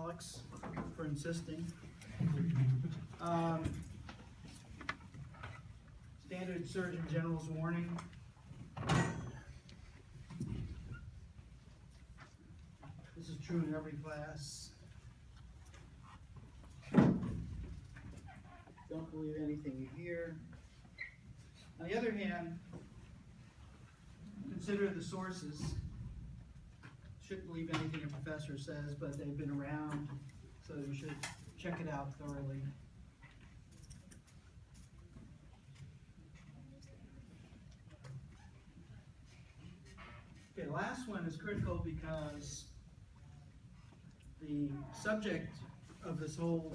Alex for insisting. Standard Surgeon General's warning. This is true in every class. Don't believe anything you hear. On the other hand, consider the sources. Shouldn't believe anything a professor says, but they've been around, so you should check it out thoroughly. Okay, the last one is critical because the subject of this whole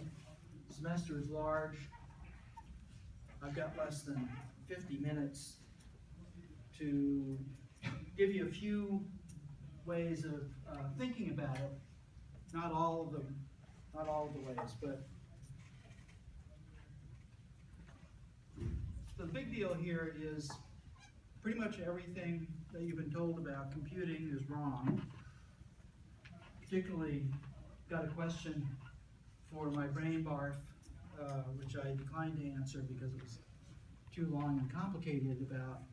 semester is large. I've got less than 50 minutes to give you a few ways of thinking about it. Not all of them, not all of the ways, but the big deal here is pretty much everything that you've been told about computing is wrong. Particularly, got a question for my brain barf, which I declined to answer because it was too long and complicated about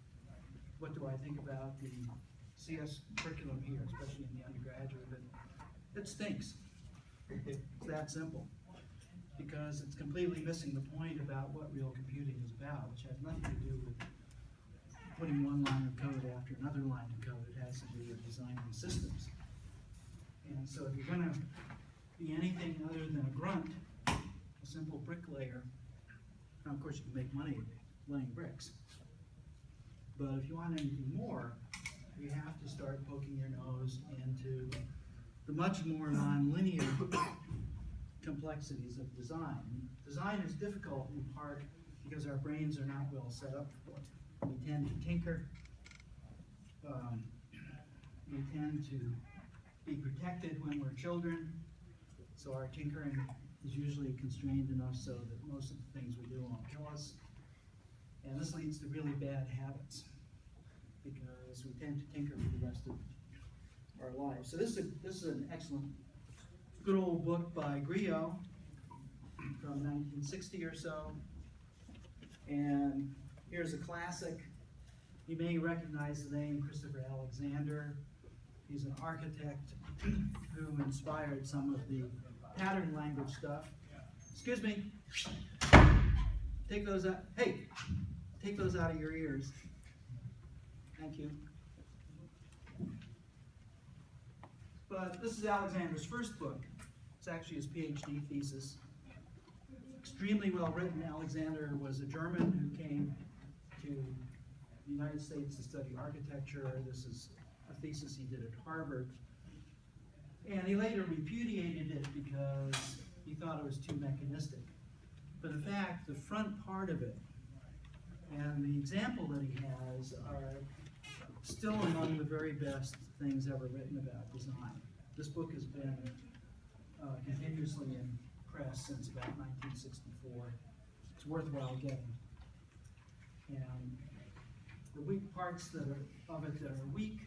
what do I think about the CS curriculum here, especially in the undergraduate, but it stinks. It's that simple. Because it's completely missing the point about what real computing is about, which has nothing to do with putting one line of code after another line of code. It has to do with designing systems. And so if you're going to be anything other than a grunt, a simple bricklayer, now of course you can make money laying bricks. But if you want anything more, you have to start poking your nose into the much more nonlinear complexities of design. Design is difficult in part because our brains are not well set up for it. We tend to tinker. We tend to be protected when we're children, so our tinkering is usually constrained enough so that most of the things we do won't kill us. And this leads to really bad habits because we tend to tinker for the rest of our lives. So this is an excellent, good old book by Griot from 1960 or so. And here's a classic. You may recognize the name Christopher Alexander. He's an architect who inspired some of the pattern language stuff. Excuse me. Take those out. Hey, take those out of your ears. Thank you. But this is Alexander's first book. It's actually his PhD thesis. Extremely well written. Alexander was a German who came to the United States to study architecture. This is a thesis he did at Harvard. And he later repudiated it because he thought it was too mechanistic. But in fact, the front part of it and the example that he has are still among the very best things ever written about design. This book has been continuously in press since about 1964. It's worthwhile getting. And the weak parts of it that are weak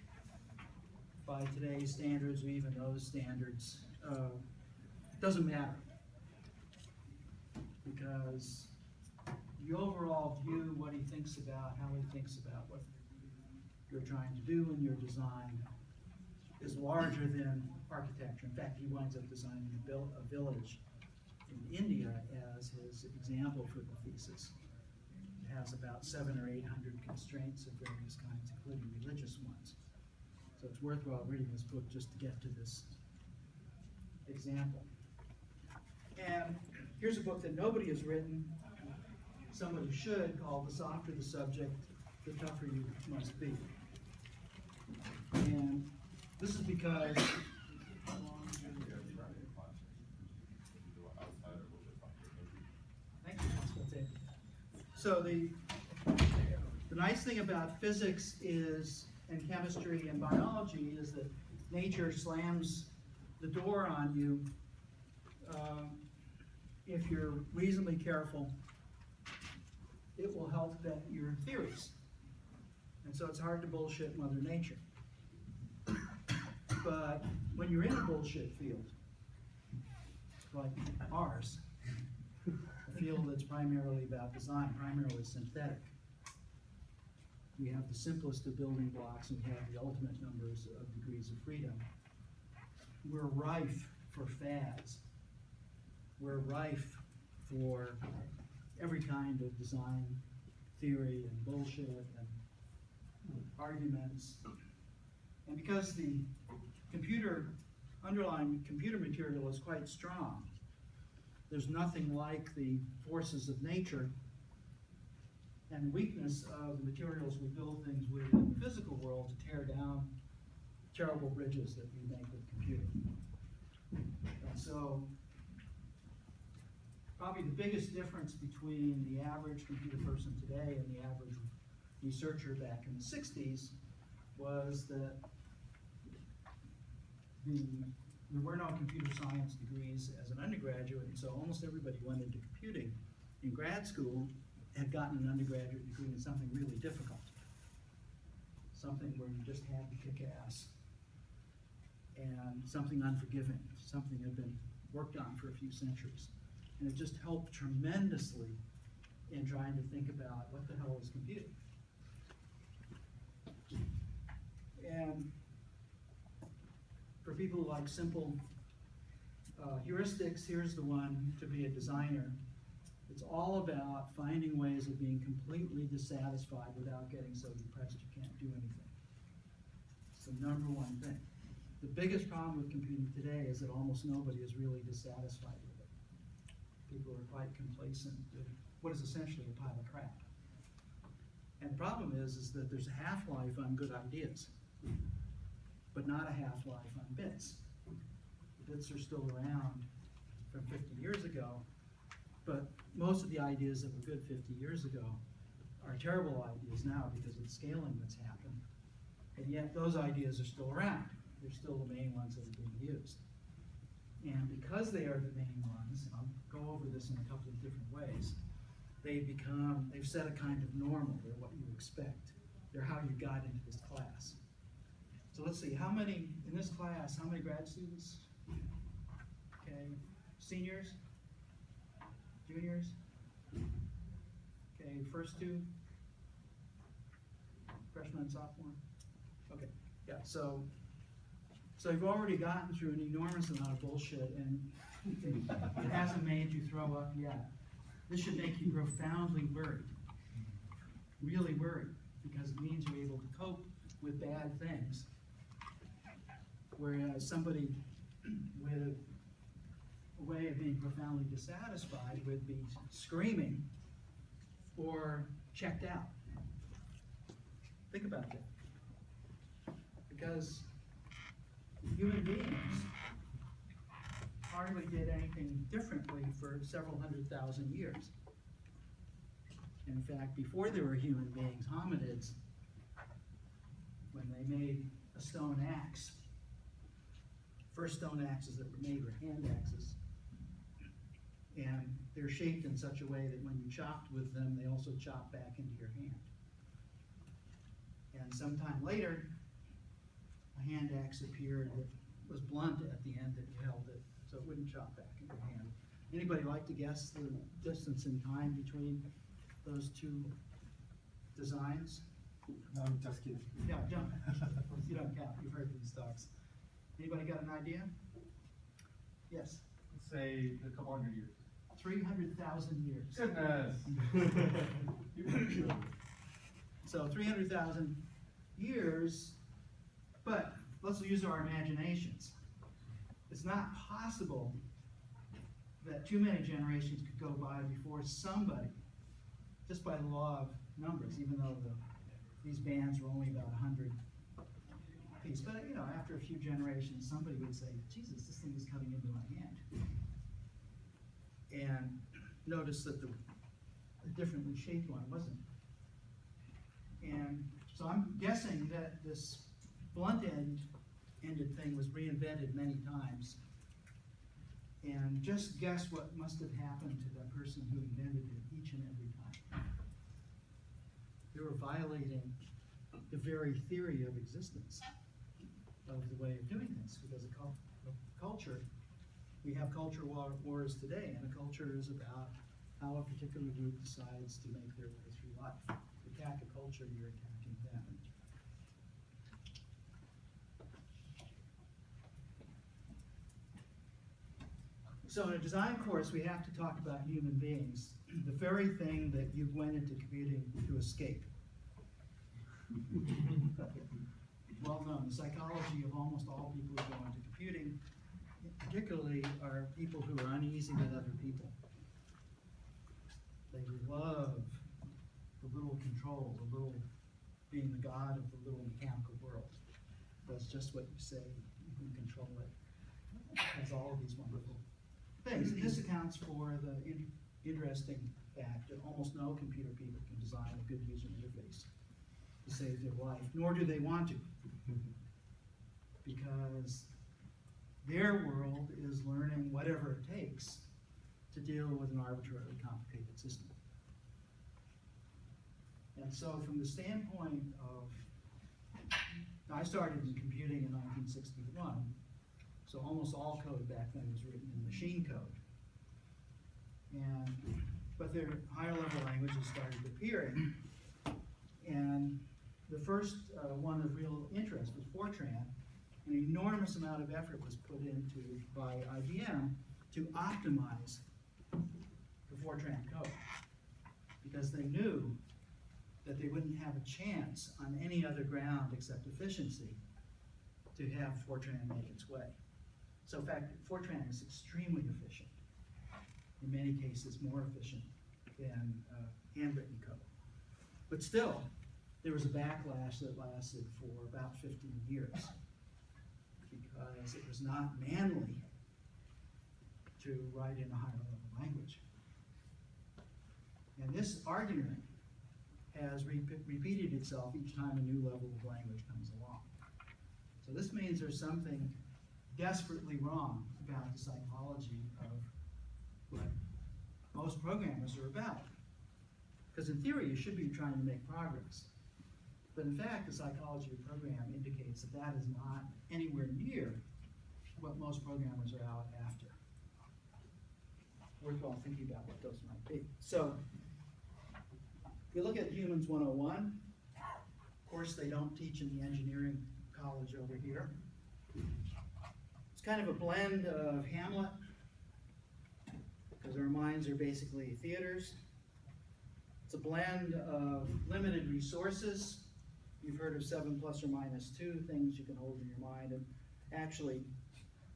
by today's standards, or even those standards, doesn't matter. Because the overall view, what he thinks about, how he thinks about what you're trying to do in your design, is larger than architecture. In fact, he winds up designing a village in India as his example for the thesis. It has about 700 or 800 constraints of various kinds, including religious ones. So it's worthwhile reading this book just to get to this example. And here's a book that nobody has written, somebody should, called The Softer the Subject, the Tougher You Must Be. And this is because thank you. That's it. So the nice thing about physics is, and chemistry and biology, is that nature slams the door on you if you're reasonably careful. It will help vet your theories. And so it's hard to bullshit Mother Nature. But when you're in a bullshit field, like ours, a field that's primarily about design, primarily synthetic. We have the simplest of building blocks and we have the ultimate numbers of degrees of freedom. We're rife for fads. We're rife for every kind of design theory and bullshit and arguments. And because the underlying computer material is quite strong, there's nothing like the forces of nature and weakness of the materials we build things with in the physical world to tear down terrible bridges that we make with computing. And so, probably the biggest difference between the average computer person today and the average researcher back in the 60s was that there were no computer science degrees as an undergraduate, and so almost everybody went into computing. In grad school, had gotten an undergraduate degree in something really difficult, something where you just had to kick ass, and something unforgiving, something that had been worked on for a few centuries. And it just helped tremendously in trying to think about what the hell is computing. And for people who like simple heuristics, here's the one to be a designer. It's all about finding ways of being completely dissatisfied without getting so depressed you can't do anything. It's the number one thing. The biggest problem with computing today is that almost nobody is really dissatisfied with it. People are quite complacent with what is essentially a pile of crap. And the problem is that there's a half-life on good ideas, but not a half-life on bits. Bits are still around from 50 years ago, but most of the ideas that were good 50 years ago are terrible ideas now because of the scaling that's happened. And yet those ideas are still around. They're still the main ones that are being used. And because they are the main ones, and I'll go over this in a couple of different ways, they've set a kind of normal. They're what you expect. They're how you got into this class. So let's see, in this class, how many grad students? Okay, seniors? Juniors? Okay, first two? Freshman and sophomore? Okay, yeah, so you've already gotten through an enormous amount of bullshit and it hasn't made you throw up yet. This should make you profoundly worried, really worried, because it means you're able to cope with bad things. Whereas somebody with a way of being profoundly dissatisfied would be screaming or checked out. Think about that. Because human beings hardly did anything differently for several 100,000 years. In fact, before there were human beings, hominids, when they made a stone axe, first stone axes that were made were hand axes. And they're shaped in such a way that when you chopped with them, they also chop back into your hand. And sometime later, a hand axe appeared that was blunt at the end that you held it, so it wouldn't chop back into your hand. Anybody like to guess the distance in time between those two designs? No, I'm just kidding. Yeah, don't. You don't count. You've heard these talks. Anybody got an idea? Yes. Let's say a couple hundred years. 300,000 years. Goodness. So 300,000 years, but let's use our imaginations. It's not possible that too many generations could go by before somebody, just by the law of numbers, even though these bands were only about 100 apiece. But after a few generations, somebody would say, Jesus, this thing is cutting into my hand. And notice that the differently shaped one wasn't. And so I'm guessing that this blunt-ended thing was reinvented many times. And just guess what must have happened to the person who invented it each and every time. They were violating the very theory of existence, of the way of doing this, because the culture We have culture wars today, and a culture is about how a particular group decides to make their way through life. You attack a culture, you're attacking them. So in a design course, we have to talk about human beings, the very thing that you went into computing to escape. Well known, the psychology of almost all people who go into computing, particularly, are people who are uneasy with other people. They love the little control, the little being the god of the little mechanical world. That's just what you say, you can control it. It has all of these wonderful things. And this accounts for the interesting fact that almost no computer people can design a good user interface to save their life, nor do they want to. Because their world is learning whatever it takes to deal with an arbitrarily complicated system. And so from the standpoint of, I started in computing in 1961, so almost all code back then was written in machine code. But their higher level languages started appearing, and the first one of real interest was Fortran. An enormous amount of effort was put into by IBM to optimize the Fortran code, because they knew that they wouldn't have a chance on any other ground except efficiency to have Fortran make its way. So in fact, Fortran is extremely efficient, in many cases more efficient than handwritten code. But still, there was a backlash that lasted for about 15 years, because it was not manly to write in a higher level language. And this argument has repeated itself each time a new level of language comes along. So this means there's something desperately wrong about the psychology of what most programmers are about. Because in theory, you should be trying to make progress. But in fact, the psychology of program indicates that that is not anywhere near what most programmers are out after. Worthwhile thinking about what those might be. So, if you look at Humans 101, of course they don't teach in the engineering college over here. It's kind of a blend of Hamlet, because our minds are basically theaters. It's a blend of limited resources. You've heard of 7 plus or minus 2 things you can hold in your mind, and actually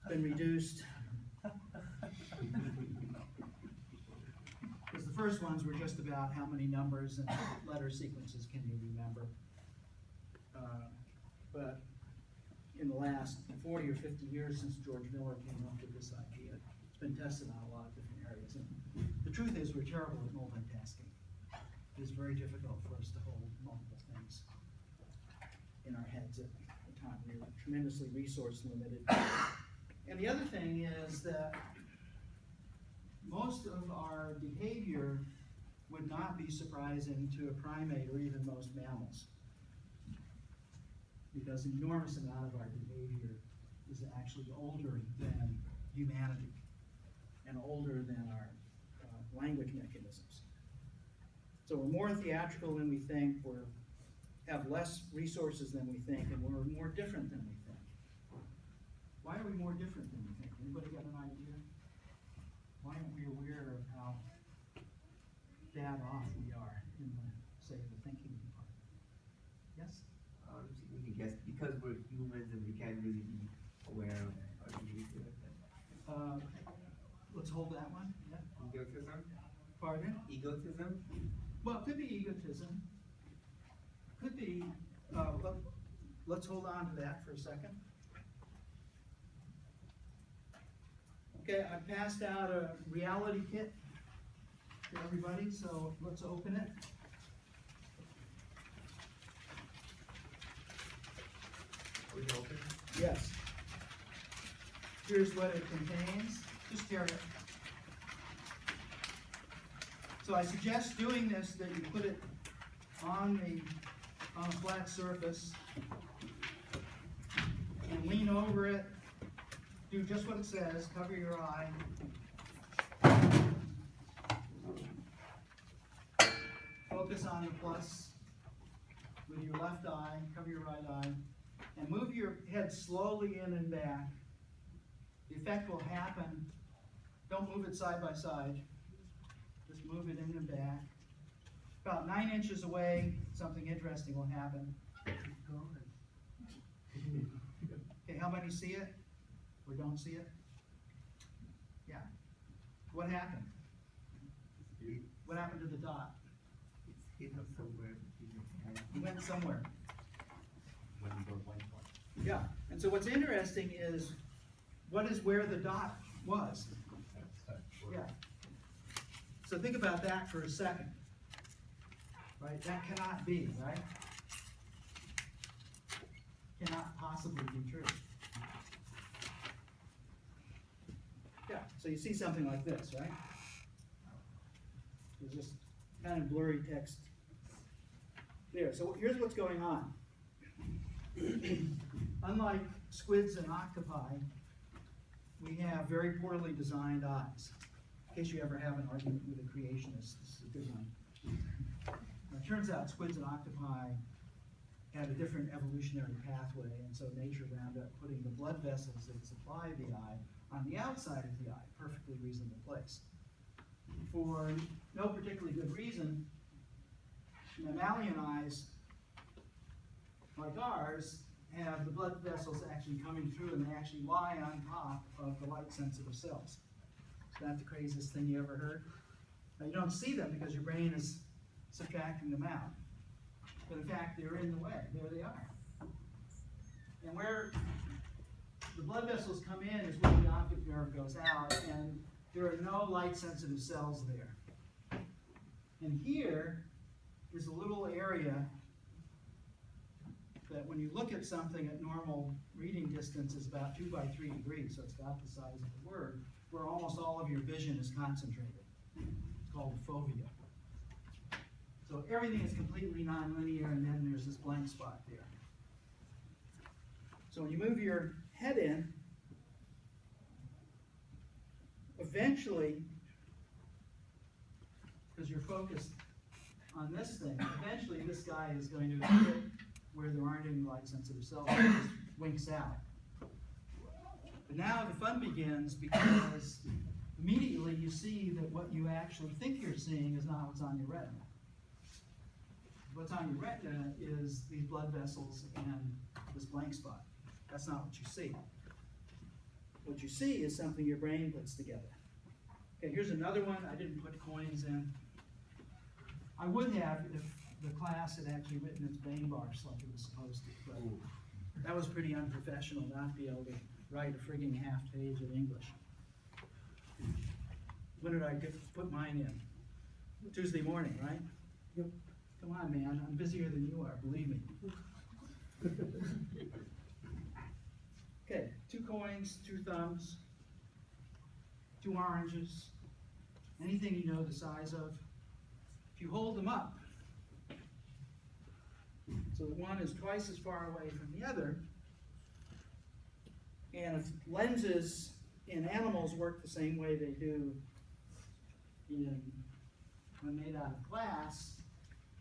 been reduced. Because the first ones were just about how many numbers and letter sequences can you remember. But in the last 40 or 50 years since George Miller came up with this idea, it's been tested on a lot of different areas. And the truth is we're terrible at multitasking. It is very difficult for us to hold multiple things in our heads at a time. We're tremendously resource limited. And the other thing is that most of our behavior would not be surprising to a primate or even most mammals, because an enormous amount of our behavior is actually older than humanity and older than our language mechanisms. So we're more theatrical than we think, we have less resources than we think, and we're more different than we think. Why are we more different than we think? Anybody got an idea? Why aren't we aware of how bad off we are in the, say, the thinking department? Yes? We can guess because we're humans and we can't really be aware of our behavior. Let's hold that one. Yeah. Egotism? Pardon? Egotism? Well, it could be egotism. Could be, let's hold on to that for a second. Okay, I passed out a reality kit to everybody, so let's open it. Are we open? Yes. Here's what it contains. Just tear it. So I suggest doing this, that you put it on a flat surface and lean over it do just what it says, cover your eye. Focus on the plus with your left eye, cover your right eye, and move your head slowly in and back. The effect will happen. Don't move it side by side. Just move it in and back. About 9 inches away, something interesting will happen. Okay, how many see it or don't see it? Yeah. What happened? What happened to the dot? It's hidden somewhere between the eyes. It went somewhere. When you go blind spot. Yeah. And so what's interesting is what is where the dot was. Yeah. So think about that for a second. Right? That cannot be, right? Cannot possibly be true. Yeah, so you see something like this, right? There's this kind of blurry text there. So here's what's going on. Unlike squids and octopi, we have very poorly designed eyes. In case you ever have an argument with a creationist, this is a good one. Now, it turns out squids and octopi had a different evolutionary pathway, and so nature wound up putting the blood vessels that supply the eye on the outside of the eye, perfectly reasonable place. For no particularly good reason, mammalian eyes, like ours, have the blood vessels actually coming through, and they actually lie on top of the light-sensitive cells. Is that the craziest thing you ever heard? Now, you don't see them because your brain is subtracting them out. But in fact, they're in the way. There they are. And where the blood vessels come in is where the optic nerve goes out, and there are no light-sensitive cells there. And here is a little area that when you look at something at normal reading distance is about 2 by 3 degrees, so it's about the size of the word, where almost all of your vision is concentrated. It's called the fovea. So everything is completely nonlinear, and then there's this blank spot there. So when you move your head in, eventually, because you're focused on this thing, eventually this guy is going to hit where there aren't any light-sensitive cells, it just winks out. But now the fun begins, because immediately you see that what you actually think you're seeing is not what's on your retina. What's on your retina is these blood vessels and this blank spot. That's not what you see. What you see is something your brain puts together. Okay, here's another one. I didn't put coins in. I would have if the class had actually written its Bane bars like it was supposed to, but that was pretty unprofessional not to be able to write a frigging half page of English. When did I put mine in? Tuesday morning, right? Yep. Come on, man, I'm busier than you are, believe me. Okay, 2 coins, 2 thumbs, 2 oranges, anything you know the size of. If you hold them up, so that one is twice as far away from the other, and if lenses in animals work the same way they do when made out of glass,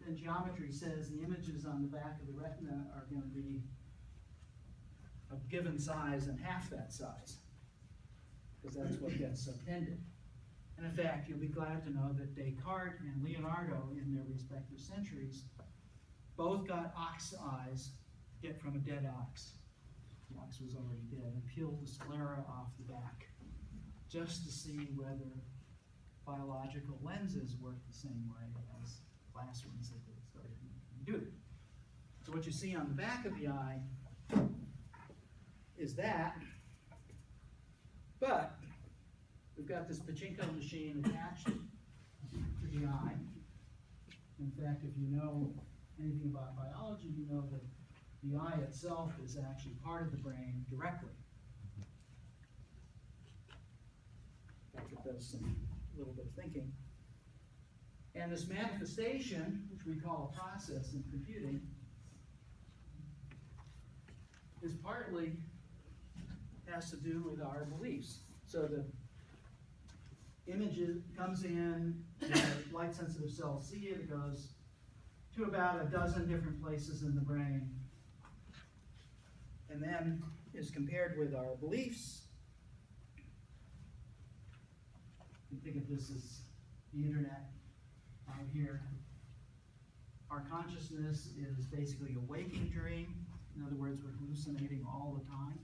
then geometry says the images on the back of the retina are going to be a given size and half that size, because that's what gets subtended. And in fact, you'll be glad to know that Descartes and Leonardo, in their respective centuries, both got ox eyes, get from a dead ox. The ox was already dead, and peeled the sclera off the back, just to see whether biological lenses work the same way as glass ones that they started to do. So what you see on the back of the eye is that, but we've got this pachinko machine attached to the eye. In fact, if you know anything about biology, you know that the eye itself is actually part of the brain directly. In fact, it does a little bit of thinking. And this manifestation, which we call a process in computing, is partly has to do with our beliefs. So the image comes in, the light sensitive cells see it, it goes to about a dozen different places in the brain, and then is compared with our beliefs. You think of this as the internet out here. Our consciousness is basically a waking dream. In other words, we're hallucinating all the time.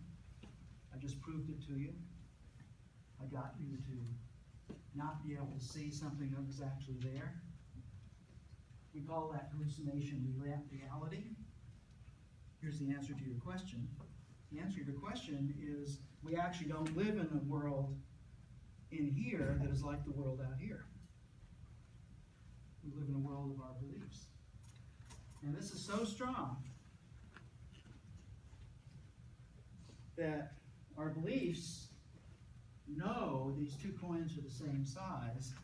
I just proved it to you. I got you to not be able to see something that was actually there. We call that hallucination reality. Here's the answer to your question. The answer to your question is we actually don't live in a world in here that is like the world out here. We live in a world of our beliefs. And this is so strong that our beliefs know these two coins are the same size.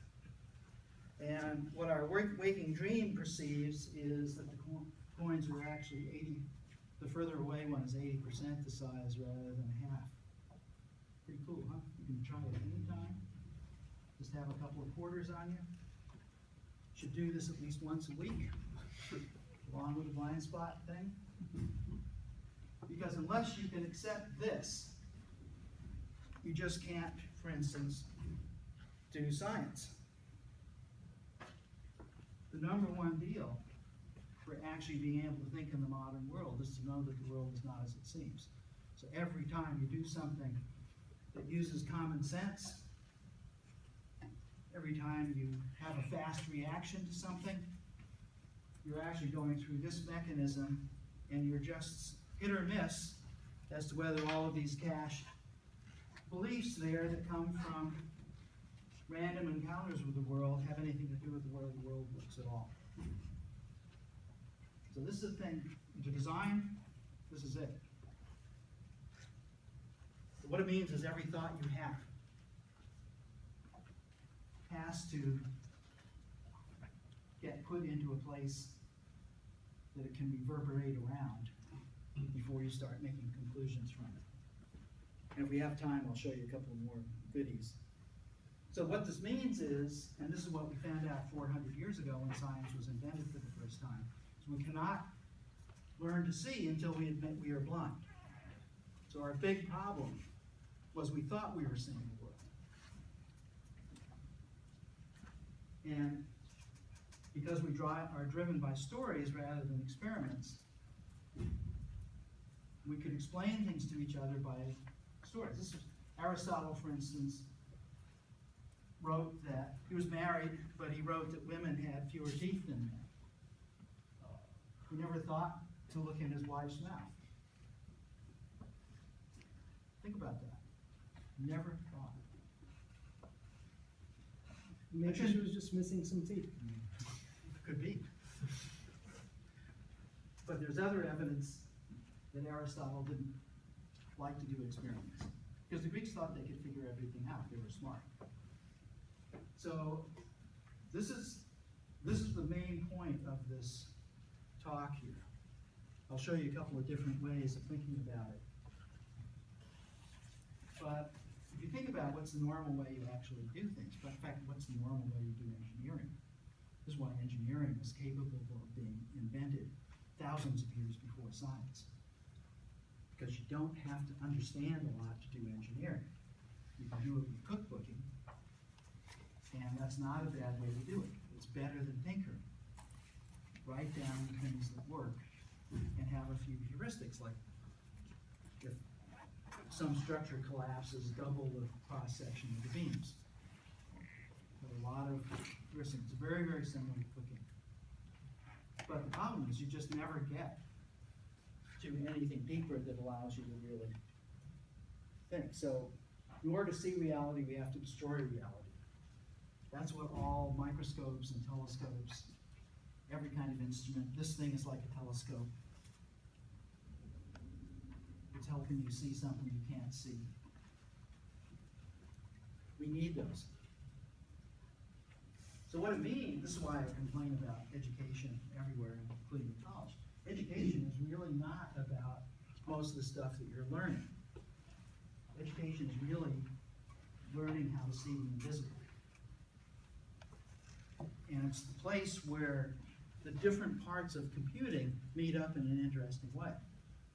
And what our waking dream perceives is that the coins are actually 80, the further away one is 80% the size rather than half. Pretty cool, huh? You can try it anytime. Just have a couple of quarters on you. Should do this at least once a week, along with the blind spot thing. Because unless you can accept this, you just can't, for instance, do science. The number one deal for actually being able to think in the modern world is to know that the world is not as it seems. So every time you do something that uses common sense, every time you have a fast reaction to something, you're actually going through this mechanism, and you're just hit or miss as to whether all of these cached beliefs there that come from random encounters with the world have anything to do with the way the world looks at all. So this is the thing. To design, this is it. So what it means is every thought you have has to get put into a place that it can reverberate around before you start making conclusions from it. And if we have time, I'll show you a couple more goodies. So what this means is, and this is what we found out 400 years ago when science was invented for the first time, is we cannot learn to see until we admit we are blind. So our big problem was we thought we were seeing the world. And because we are driven by stories rather than experiments, we could explain things to each other by stories. This is Aristotle, for instance, wrote that he was married, but he wrote that women had fewer teeth than men. He never thought to look in his wife's mouth. Think about that. Never thought. Maybe she was just missing some teeth. Could be. But there's other evidence that Aristotle didn't like to do experiments. Because the Greeks thought they could figure everything out. They were smart. So this is the main point of this talk here. I'll show you a couple of different ways of thinking about it. But if you think about what's the normal way you actually do things, but in fact, what's the normal way you do engineering? This is why engineering is capable of being invented thousands of years before science. Because you don't have to understand a lot to do engineering. You can do it with cookbooking, and that's not a bad way to do it. It's better than tinkering. Write down the things that work and have a few heuristics, like if some structure collapses, double the cross-section of the beams. There are a lot of heuristics. It's very, very similar to cooking. But the problem is you just never get to anything deeper that allows you to really think. So in order to see reality, we have to destroy reality. That's what all microscopes and telescopes, every kind of instrument, this thing is like a telescope. It's helping you see something you can't see. We need those. So what it means, this is why I complain about education everywhere, including college. Education is really not about most of the stuff that you're learning. Education is really learning how to see the invisible. And it's the place where the different parts of computing meet up in an interesting way.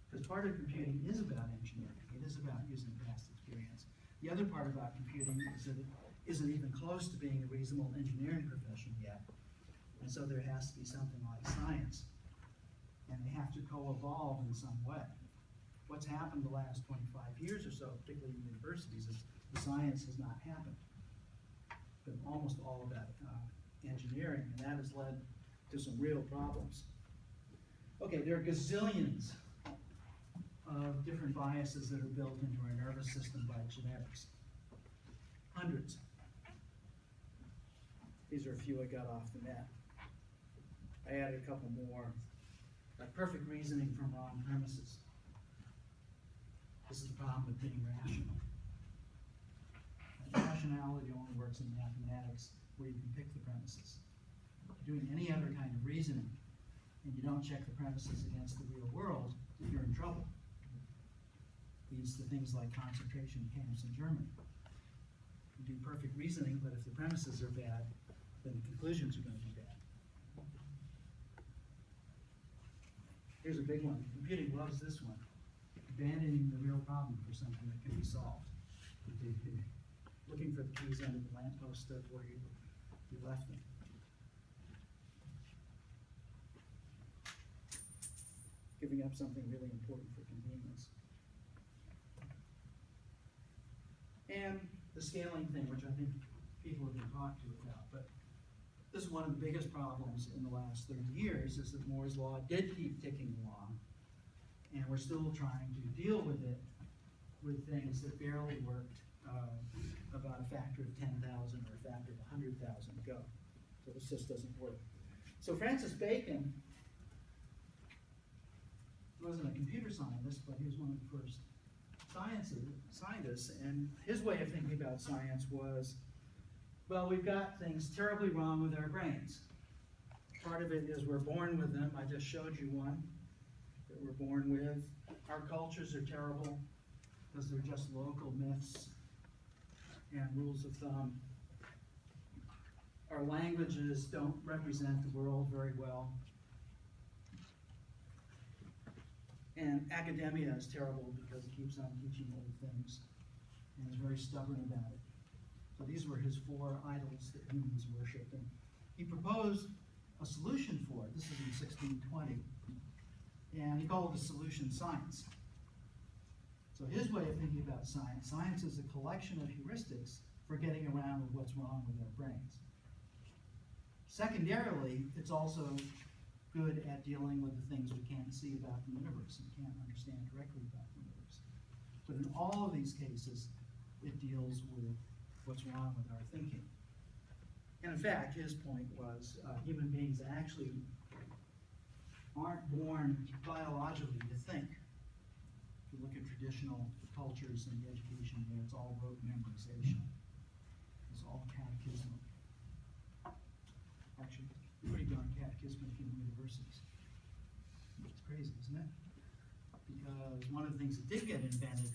Because part of computing is about engineering. It is about using past experience. The other part about computing is that it isn't even close to being a reasonable engineering profession yet. And so there has to be something like science. And they have to co-evolve in some way. What's happened the last 25 years or so, particularly in universities, is the science has not happened. It's been almost all about engineering, and that has led to some real problems. Okay, there are gazillions of different biases that are built into our nervous system by genetics. Hundreds. These are a few I got off the net. I added a couple more. Like perfect reasoning from wrong premises. This is the problem with being rational. Rationality only works in mathematics where you can pick the premises. If you're doing any other kind of reasoning and you don't check the premises against the real world, you're in trouble. Leads to things like concentration camps in Germany. You do perfect reasoning, but if the premises are bad, then the conclusions are going to be bad. Here's a big one. Computing loves this one. Abandoning the real problem for something that can be solved. Looking for the keys under the lamppost of where you left them. Giving up something really important for convenience. And the scaling thing, which I think people have been talked to about, but this is one of the biggest problems in the last 30 years, is that Moore's Law did keep ticking along, and we're still trying to deal with it with things that barely worked about a factor of 10,000 or a factor of 100,000 ago. So this just doesn't work. So Francis Bacon wasn't a computer scientist, but he was one of the first scientists, and his way of thinking about science was, well, we've got things terribly wrong with our brains. Part of it is we're born with them. I just showed you one that we're born with. Our cultures are terrible because they're just local myths and rules of thumb. Our languages don't represent the world very well. And academia is terrible because it keeps on teaching old things and is very stubborn about it. So these were his 4 idols that humans worship. And he proposed a solution for it. This is in 1620. And he called it a solution science. So his way of thinking about science is a collection of heuristics for getting around with what's wrong with our brains. Secondarily, it's also good at dealing with the things we can't see about the universe and can't understand directly about the universe. But in all of these cases, it deals with what's wrong with our thinking. And in fact, his point was human beings actually aren't born biologically to think. If you look at traditional cultures and education, it's all rote memorization. It's all catechismal. Actually, pretty darn catechismic in universities. It's crazy, isn't it? Because one of the things that did get invented,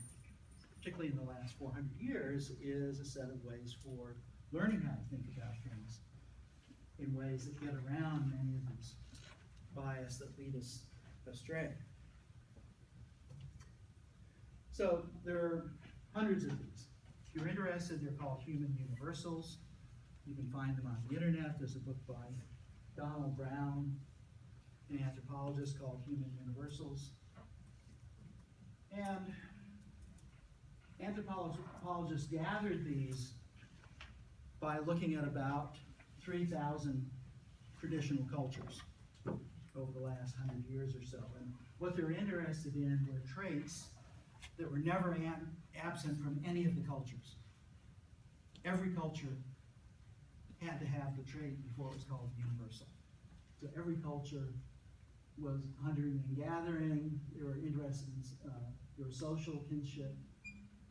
particularly in the last 400 years, is a set of ways for learning how to think about things in ways that get around many of these bias that lead us astray. So there are hundreds of these. If you're interested, they're called human universals. You can find them on the internet. There's a book by Donald Brown, an anthropologist, called Human Universals. And anthropologists gathered these by looking at about 3,000 traditional cultures over the last 100 years or so. And what they're interested in were traits that were never absent from any of the cultures. Every culture had to have the trait before it was called universal. So every culture was hunting and gathering. They were interested in their social kinship,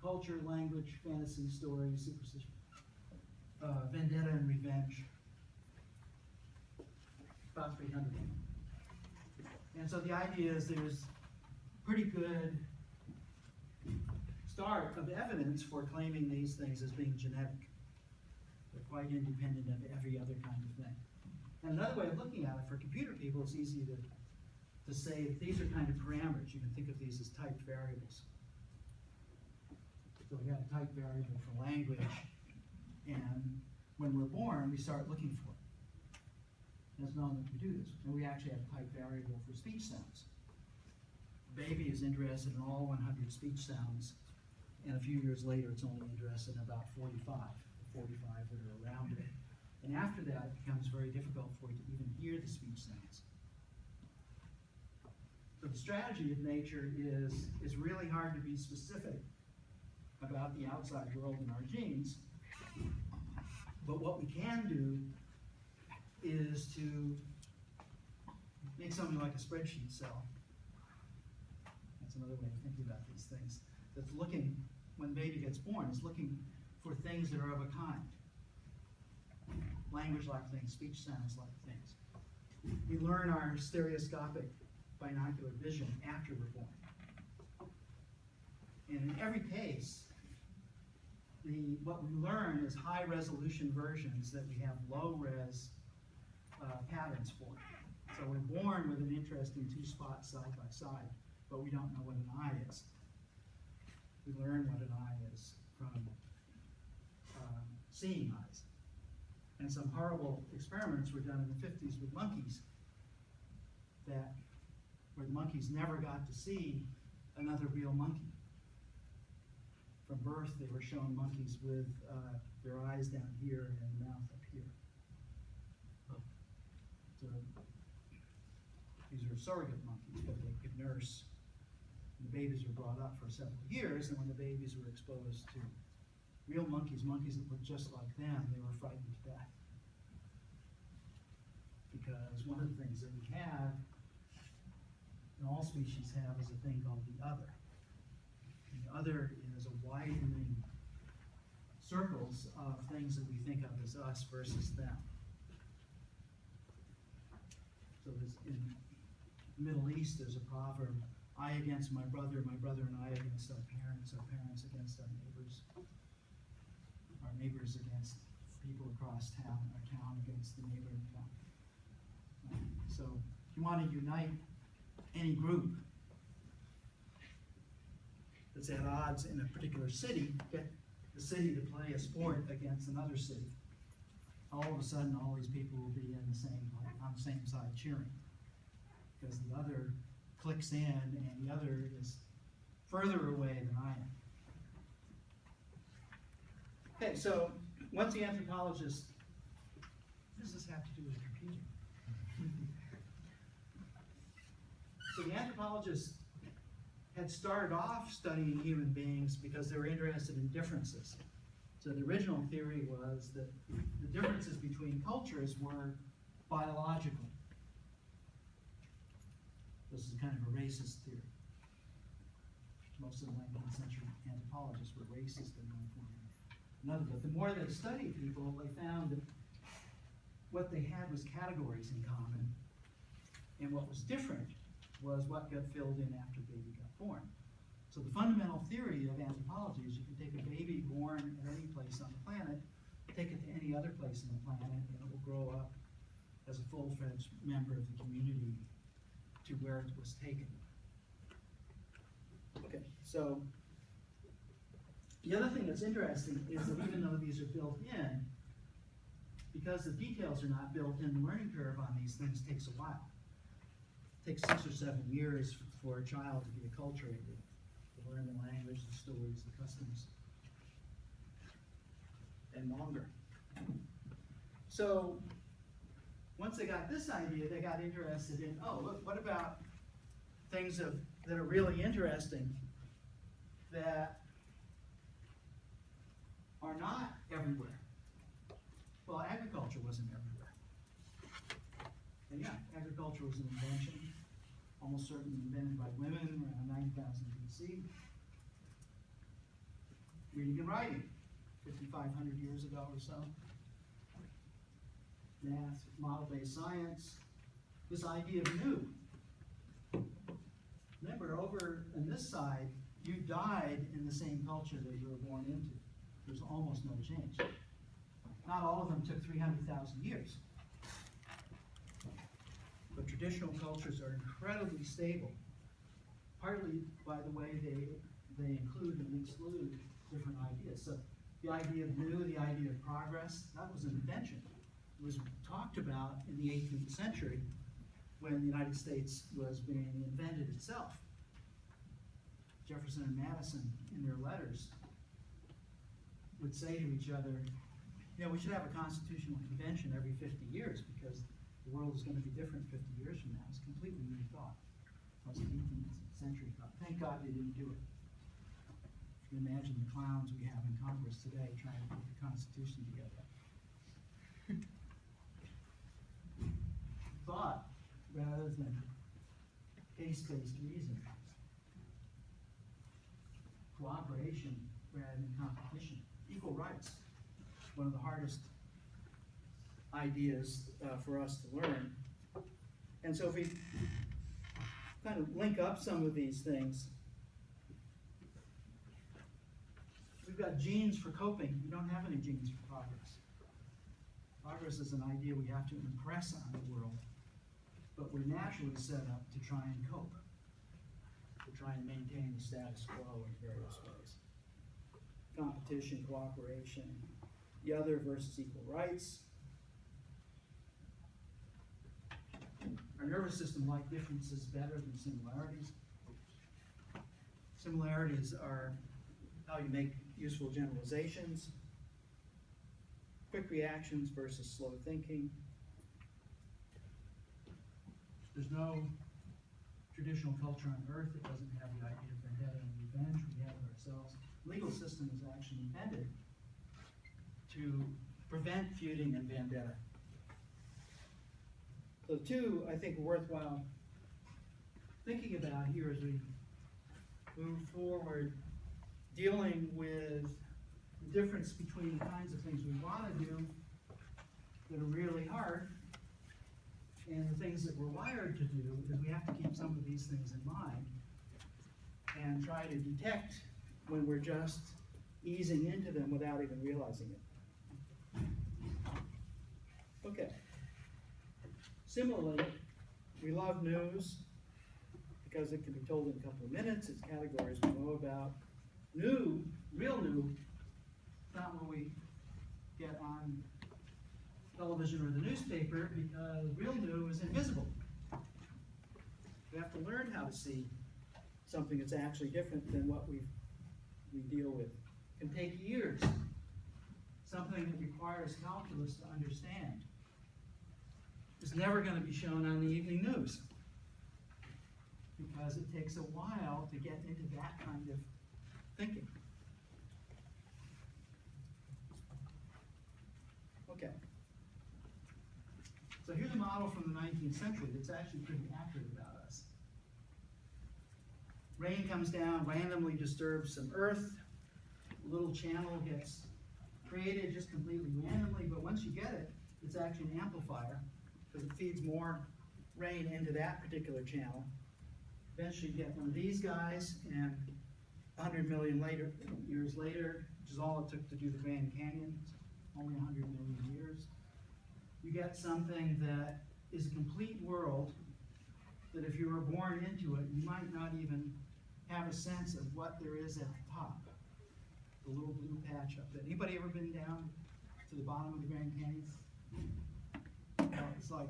culture, language, fantasy, stories, superstition, vendetta and revenge. About 300 of them. And so the idea is there's pretty good start of evidence for claiming these things as being genetic. They're quite independent of every other kind of thing. And another way of looking at it, for computer people, it's easy to say that these are kind of parameters. You can think of these as typed variables. So we have a type variable for language, and when we're born, we start looking for it. And it's known that we do this. And we actually have a type variable for speech sounds. The baby is interested in all 100 speech sounds, and a few years later, it's only interested in about 45 that are around it. And after that, it becomes very difficult for it to even hear the speech sounds. So the strategy of nature is really hard to be specific about the outside world and our genes. But what we can do is to make something like a spreadsheet cell. That's another way of thinking about these things. That's looking, when the baby gets born, is looking for things that are of a kind. Language-like things, speech sounds-like things. We learn our stereoscopic binocular vision after we're born. And in every case, what we learn is high-resolution versions that we have low-res patterns for. So we're born with an interesting two spots side by side, but we don't know what an eye is. We learn what an eye is from seeing eyes. And some horrible experiments were done in the 50s with monkeys where the monkeys never got to see another real monkey. From birth, they were shown monkeys with their eyes down here and the mouth up here. So these are surrogate monkeys, but they could nurse. The babies were brought up for several years, and when the babies were exposed to real monkeys that looked just like them, they were frightened to death. Because one of the things that we have, and all species have, is a thing called the other. And the other is a widening circles of things that we think of as us versus them. So in the Middle East, there's a proverb, I against my brother and I against our parents against our neighbors against people across town, our town against the neighboring town. So if you want to unite any group that's at odds in a particular city, get the city to play a sport against another city. All of a sudden, all these people will be on the same side cheering, because the other clicks in and the other is further away than I am. Okay, so once the anthropologist, what does this have to do with computing? So the anthropologists had started off studying human beings because they were interested in differences. So the original theory was that the differences between cultures were biological. This is kind of a racist theory. Most of the 19th century anthropologists were racist in one form or another. But the more they studied people, they found that what they had was categories in common, and what was different was what got filled in after the baby got born. So the fundamental theory of anthropology is you can take a baby born at any place on the planet, take it to any other place on the planet, and it will grow up as a full-fledged member of the community to where it was taken. Okay, so the other thing that's interesting is that even though these are built in, because the details are not built in, the learning curve on these things takes a while. It takes 6 or 7 years for a child to be acculturated, to learn the language, the stories, the customs, and longer. So once they got this idea, they got interested in, oh, look, what about things that are really interesting that are not everywhere? Well, agriculture wasn't everywhere. And yeah, agriculture was an invention, almost certainly invented by women around 9000 BC. Reading and writing, 5,500 years ago or so. Math, model-based science, this idea of new. Remember, over on this side, you died in the same culture that you were born into. There's almost no change. Not all of them took 300,000 years. But traditional cultures are incredibly stable, partly by the way they include and exclude different ideas. So the idea of new, the idea of progress, that was an invention. It was talked about in the 18th century when the United States was being invented itself. Jefferson and Madison, in their letters, would say to each other, you know, we should have a constitutional convention every 50 years because the world is going to be different 50 years from now. It's completely new thought. It was an 18th century thought. Thank God they didn't do it. You can imagine the clowns we have in Congress today trying to put the Constitution together. Thought rather than case-based reasoning. Cooperation rather than competition. Equal rights. One of the hardest ideas for us to learn. And so if we kind of link up some of these things, we've got genes for coping. We don't have any genes for progress. Progress is an idea we have to impress on the world, but we're naturally set up to try and cope, to try and maintain the status quo in various ways. Competition, cooperation, the other versus equal rights. Our nervous system likes differences better than similarities. Similarities are how you make useful generalizations, quick reactions versus slow thinking. There's no traditional culture on earth that doesn't have the idea of vendetta and revenge. We have it ourselves. The legal system is actually invented to prevent feuding and vendetta. So two, I think, are worthwhile thinking about here as we move forward, dealing with the difference between the kinds of things we want to do that are really hard and the things that we're wired to do, because we have to keep some of these things in mind and try to detect when we're just easing into them without even realizing it. Okay. Similarly, we love news because it can be told in a couple of minutes. It's categories we know about. New, real new, not what we get on television or the newspaper, because real new is invisible. We have to learn how to see something that's actually different than what we deal with. It can take years. Something that requires calculus to understand is never going to be shown on the evening news because it takes a while to get into that kind of thinking. Okay. So here's a model from the 19th century that's actually pretty accurate about us. Rain comes down, randomly disturbs some earth. A little channel gets created just completely randomly, but once you get it, it's actually an amplifier because it feeds more rain into that particular channel. Eventually you get one of these guys, and 100 million years later, which is all it took to do the Grand Canyon, only 100 million years, you get something that is a complete world that if you were born into it, you might not even have a sense of what there is at the top. The little blue patch up there. Anybody ever been down to the bottom of the Grand Canyon? It's like,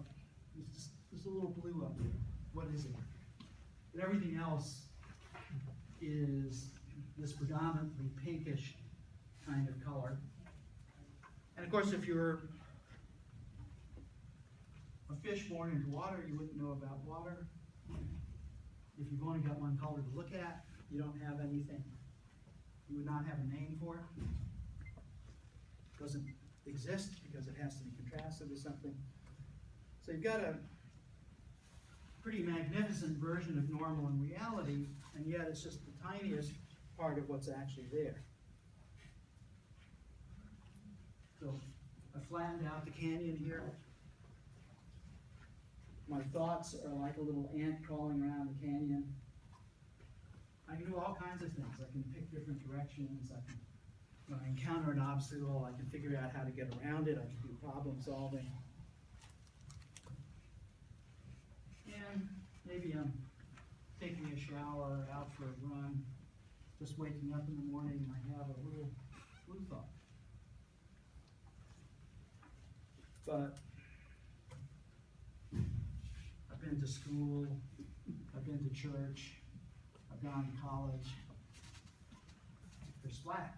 there's a little blue up there. What is it? But everything else is this predominantly pinkish kind of color. And of course, if you're a fish born into water, you wouldn't know about water. If you've only got one color to look at, you don't have anything. You would not have a name for it. It doesn't exist because it has to be contrasted with something. So you've got a pretty magnificent version of normal in reality, and yet it's just the tiniest part of what's actually there. So I flattened out the canyon here. My thoughts are like a little ant crawling around the canyon. I can do all kinds of things. I can pick different directions. I can, when I encounter an obstacle, I can figure out how to get around it. I can do problem solving. And maybe I'm taking a shower, out for a run, just waking up in the morning, and I have a little blue thought. But I've been to school, I've been to church, I've gone to college. They're flat.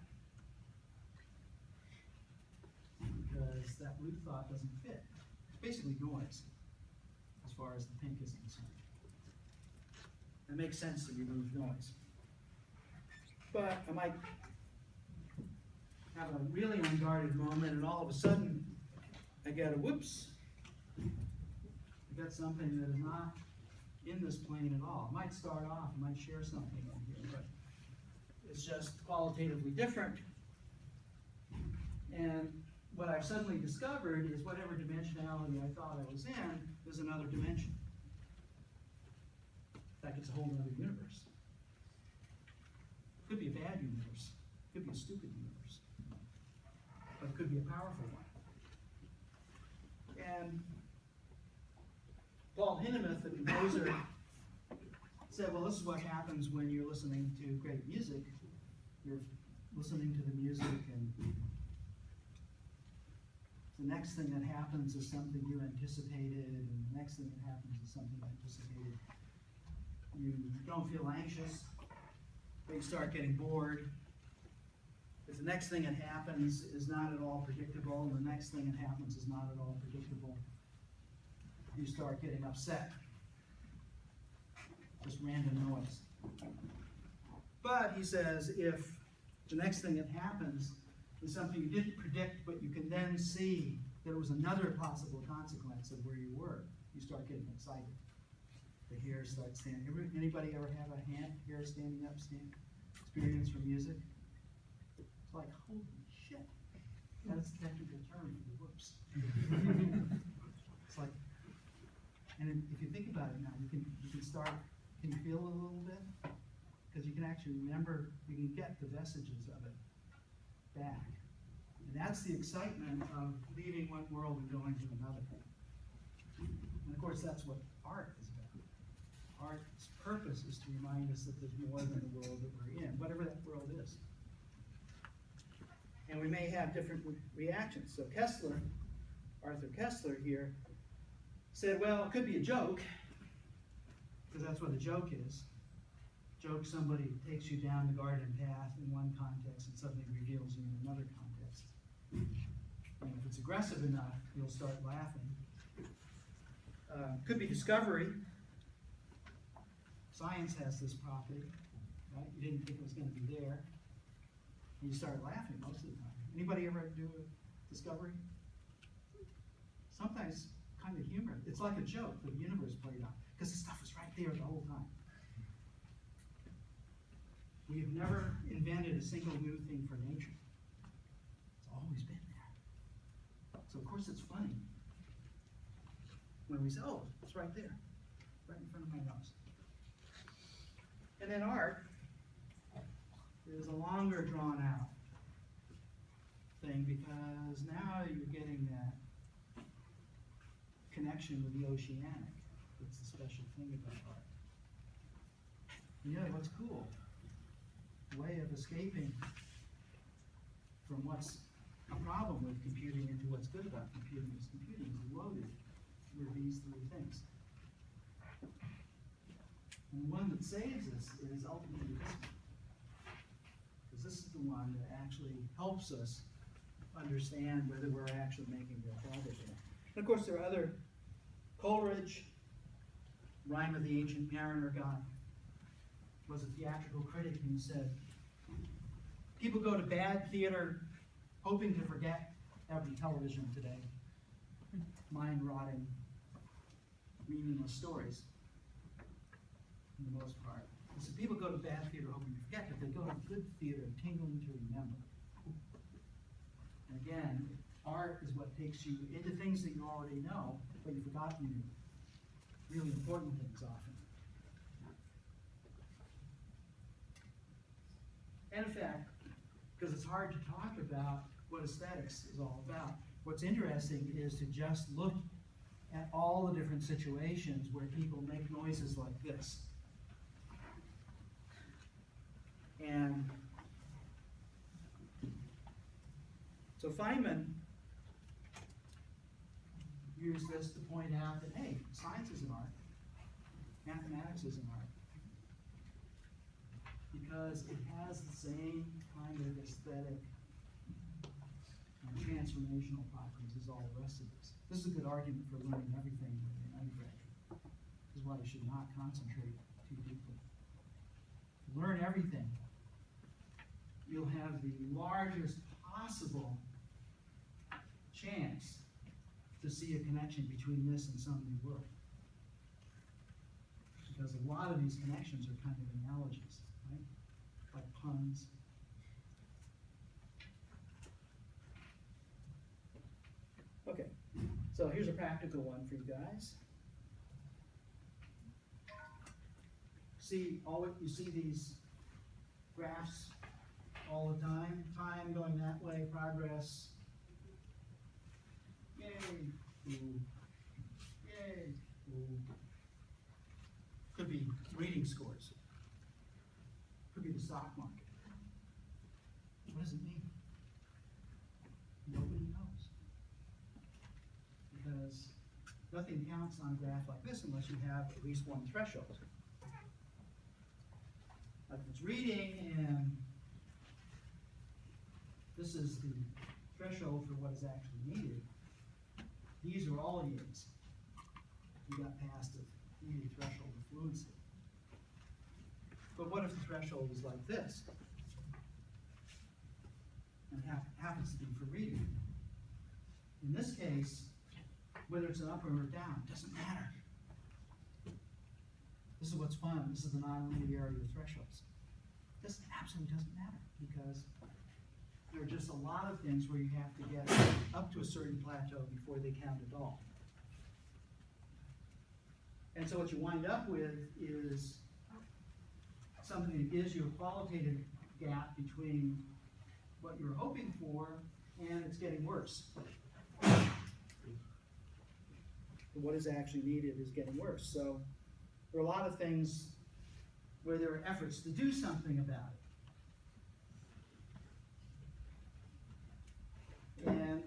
Because that blue thought doesn't fit. It's basically noise, as far as the pink is concerned. It makes sense to remove noise. But I might have a really unguarded moment, and all of a sudden, I get a whoops. I got something that is not in this plane at all. It might start off, I might share something in here, but it's just qualitatively different. And what I've suddenly discovered is whatever dimensionality I thought I was in is another dimension. In fact, it's a whole other universe. It could be a bad universe. It could be a stupid universe. But it could be a powerful one. And Paul Hindemith, the composer, said, well, this is what happens when you're listening to great music. You're listening to the music, and the next thing that happens is something you anticipated, and the next thing that happens is something anticipated. You don't feel anxious, but you start getting bored. If the next thing that happens is not at all predictable, and the next thing that happens is not at all predictable, you start getting upset. Just random noise. But he says, if the next thing that happens is something you didn't predict, but you can then see that it was another possible consequence of where you were, you start getting excited. The hair starts standing. Anybody ever have a hair standing up experience from music? It's like, holy shit. That's the technical term for the whoops. It's like, and if you think about it now, you can start, can you feel it a little bit? Because you can actually remember, you can get the vestiges of it back. And that's the excitement of leaving one world and going to another. And of course, that's what art is about. Art's purpose is to remind us that there's more than the world that we're in, whatever that world is. And we may have different reactions. So Kessler, Arthur Kessler here, said, well, it could be a joke, because that's what a joke is. Joke, somebody takes you down the garden path in one context and suddenly reveals you in another context. And if it's aggressive enough, you'll start laughing. Could be discovery. Science has this property, right? You didn't think it was going to be there. And you start laughing most of the time. Anybody ever do a discovery? Sometimes kind of humor. It's like a joke that the universe played on, because the stuff was right there the whole time. We have never invented a single new thing for nature. It's always been there. So of course it's funny when we say, oh, it's right there, right in front of my nose. And then art is a longer drawn out thing, because now you're getting that connection with the oceanic. That's the special thing about art. And you know what's cool? The way of escaping from what's a problem with computing into what's good about computing is loaded with these three things. And the one that saves us is ultimately this one. Because this is the one that actually helps us understand whether we're actually making real progress or not. And of course, there are other. Coleridge, Rhyme of the Ancient Mariner guy, was a theatrical critic, and he said, people go to bad theater hoping to forget having television today. Mind-rotting, meaningless stories, for the most part. He said, people go to bad theater hoping to forget, but they go to good theater tingling to remember. And again, art is what takes you into things that you already know, but you've forgotten you knew. Really important things often. And in fact, because it's hard to talk about what aesthetics is all about, what's interesting is to just look at all the different situations where people make noises like this. And so Feynman used this to point out that, hey, science is an art, mathematics is an art, because it has the same kind of aesthetic and transformational properties as all the rest of this. This is a good argument for learning everything in undergraduate. This is why you should not concentrate too deeply. Learn everything. You'll have the largest possible chance to see a connection between this and some new world. Because a lot of these connections are kind of analogies, right? Like puns. Okay, so here's a practical one for you guys. You see these graphs all the time. Time going that way, progress. Yay, ooh, yay, ooh. Could be reading scores. Could be the stock market. What does it mean? Nobody knows. Because nothing counts on a graph like this unless you have at least one threshold. Like it's reading, and this is the threshold for what is actually needed. These are all yays. You got past the needed threshold of fluency. But what if the threshold is like this? And happens to be for reading. In this case, whether it's an up or a down, doesn't matter. This is what's fun. This is the non-linearity of thresholds. This absolutely doesn't matter because there are just a lot of things where you have to get up to a certain plateau before they count at all. And so what you wind up with is something that gives you a qualitative gap between what you're hoping for and it's getting worse. What is actually needed is getting worse. So there are a lot of things where there are efforts to do something about it. And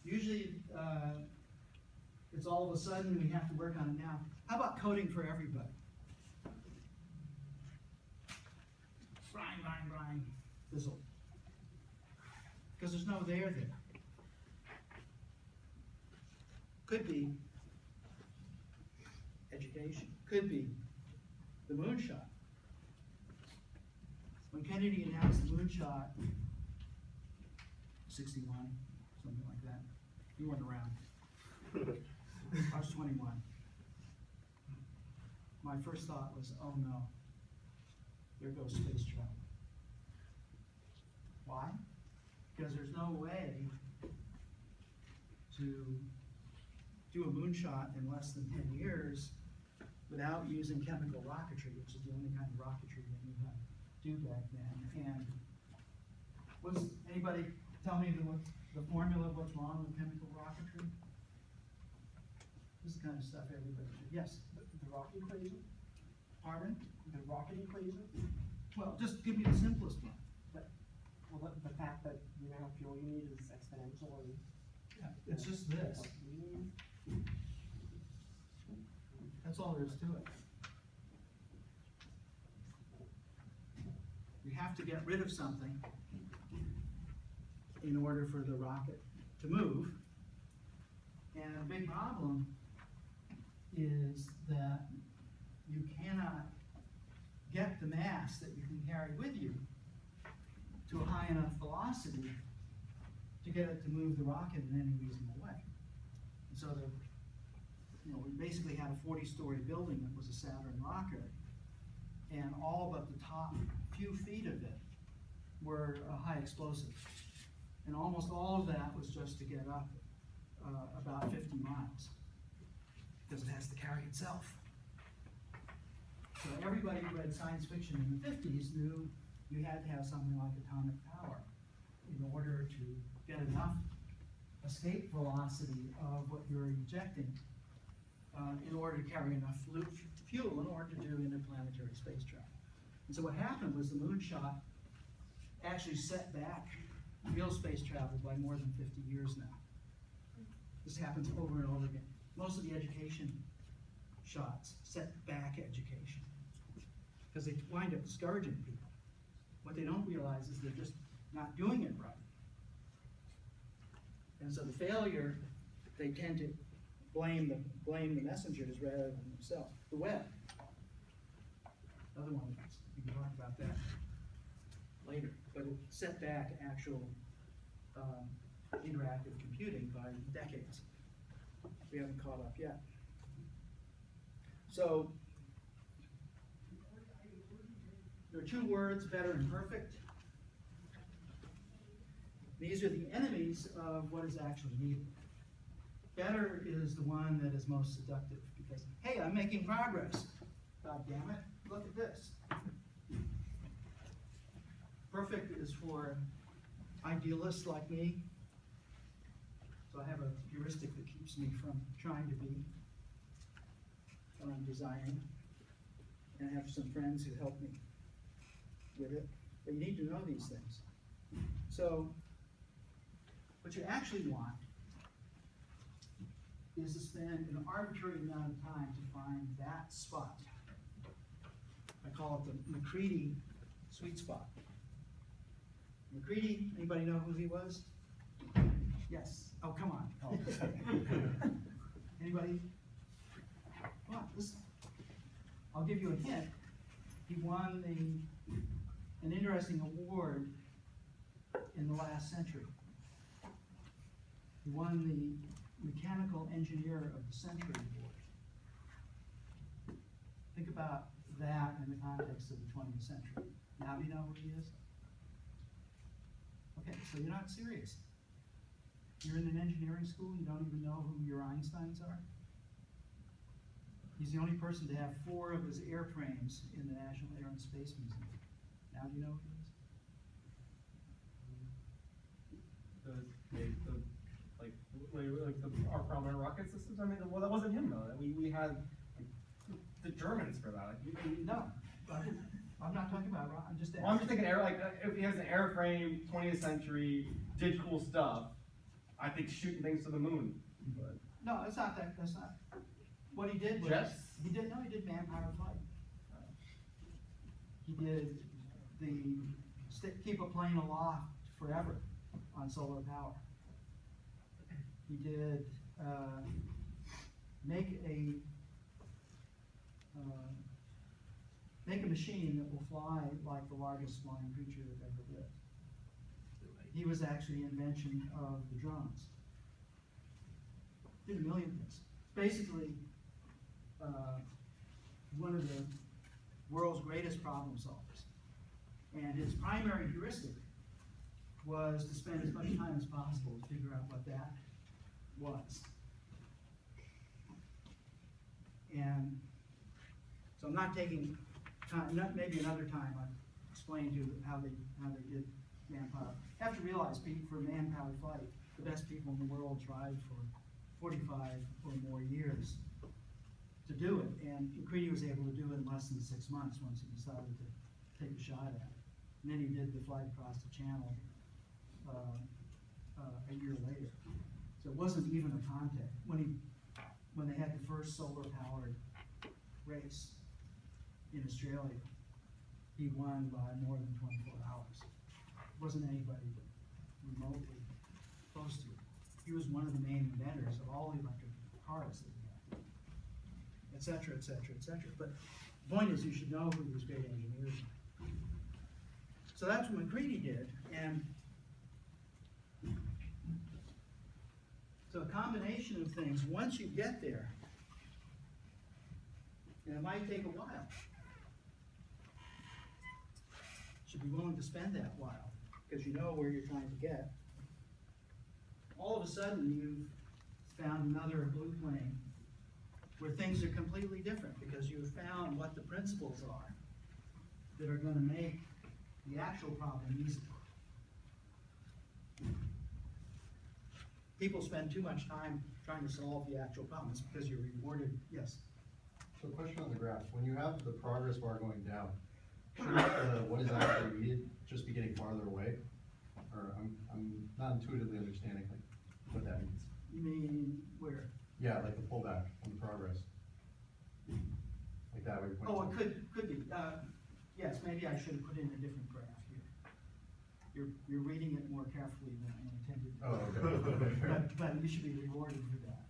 usually it's all of a sudden we have to work on it now. How about coding for everybody? Grind, fizzle. Because there's no there. Could be education. Could be the moonshot. When Kennedy announced the moonshot, 61, something like that. You weren't around. I was 21. My first thought was, oh no, there goes space travel. Why? Because there's no way to do a moonshot in less than 10 years without using chemical rocketry, which is the only kind of rocketry they knew how to do back then. And anybody tell me the formula of what's wrong with chemical rocketry? This is the kind of stuff everybody should. Yes? The rocket equation? Pardon? The rocket equation? Well, just give me the simplest one. Well, the fact that the amount of fuel you need is exponential and... Yeah, it's just this. That's all there is to it. You have to get rid of something in order for the rocket to move. And a big problem is that you cannot get the mass that you can carry with you to a high enough velocity to get it to move the rocket in any reasonable way. And so we basically had a 40-story building that was a Saturn rocket, and all but the top few feet of it were high explosive. And almost all of that was just to get up about 50 miles, because it has to carry itself. So everybody who read science fiction in the 50s knew you had to have something like atomic power in order to get enough escape velocity of what you're ejecting in order to carry enough fuel in order to do interplanetary space travel. And so what happened was the moonshot actually set back real space travel by more than 50 years now. This happens over and over again. Most of the education shots set back education because they wind up discouraging people. What they don't realize is they're just not doing it right. And so the failure, they tend to blame the messengers rather than themselves. The web, another one of these. We can talk about that later, but it set back actual interactive computing by decades. We haven't caught up yet. So there are two words, better and perfect. These are the enemies of what is actually needed. Better is the one that is most seductive because, hey, I'm making progress. God damn it, look at this. Perfect is for idealists like me. So I have a heuristic that keeps me from trying to be when I'm designing. And I have some friends who help me with it. But you need to know these things. So what you actually want is to spend an arbitrary amount of time to find that spot. I call it the McCready sweet spot. McCready, anybody know who he was? Yes. Oh, come on. Oh. Anybody? Come on, listen. I'll give you a hint. He won an interesting award in the last century. He won the Mechanical Engineer of the Century Award. Think about that in the context of the 20th century. Now do you know who he is? Okay, so you're not serious. You're in an engineering school, you don't even know who your Einsteins are? He's the only person to have 4 of his airframes in the National Air and Space Museum. Now do you know who he is? Our prominent rocket systems. I mean, well, that wasn't him though. We had the Germans for that. No, I'm not talking about, I'm just asking. Well, I'm just thinking, if he has an airframe, 20th century, did cool stuff, I think shooting things to the moon. But No, that's not. What he did was, Jets? he did man-powered flight. He did keep a plane aloft forever on solar power. He did make a machine that will fly like the largest flying creature that ever lived. He was actually the invention of the drones. Did a million things. Basically, one of the world's greatest problem solvers. And his primary heuristic was to spend as much time as possible to figure out what that was. And so I'm not taking time, maybe another time I'll explain to you how they did manpower. You have to realize, for manpowered flight, the best people in the world tried for 45 or more years to do it, and McCready was able to do it in less than 6 months once he decided to take a shot at it. And then he did the flight across the channel a year later. So it wasn't even a contact. When they had the first solar-powered race in Australia, he won by more than 24 hours. Wasn't anybody remotely close to it. He was one of the main inventors of all the electric cars that we have, et cetera, et cetera, et cetera. But the point is, you should know who these great engineers are. So that's what McCready did, and so a combination of things, once you get there, and it might take a while, you should be willing to spend that while, because you know where you're trying to get. All of a sudden, you've found another blue plane where things are completely different, because you've found what the principles are that are going to make the actual problem easy. People spend too much time trying to solve the actual problem. It's because you're rewarded, yes. So question on the graph, when you have the progress bar going down, shouldn't what is actually needed just be getting farther away? Or I'm not intuitively understanding like what that means. You mean where? Yeah, like the pullback on the progress. Like that way. Oh, it could be. Yes, maybe I should have put in a different graph here. You're reading it more carefully than I intended. Oh, okay. But you should be rewarded for that.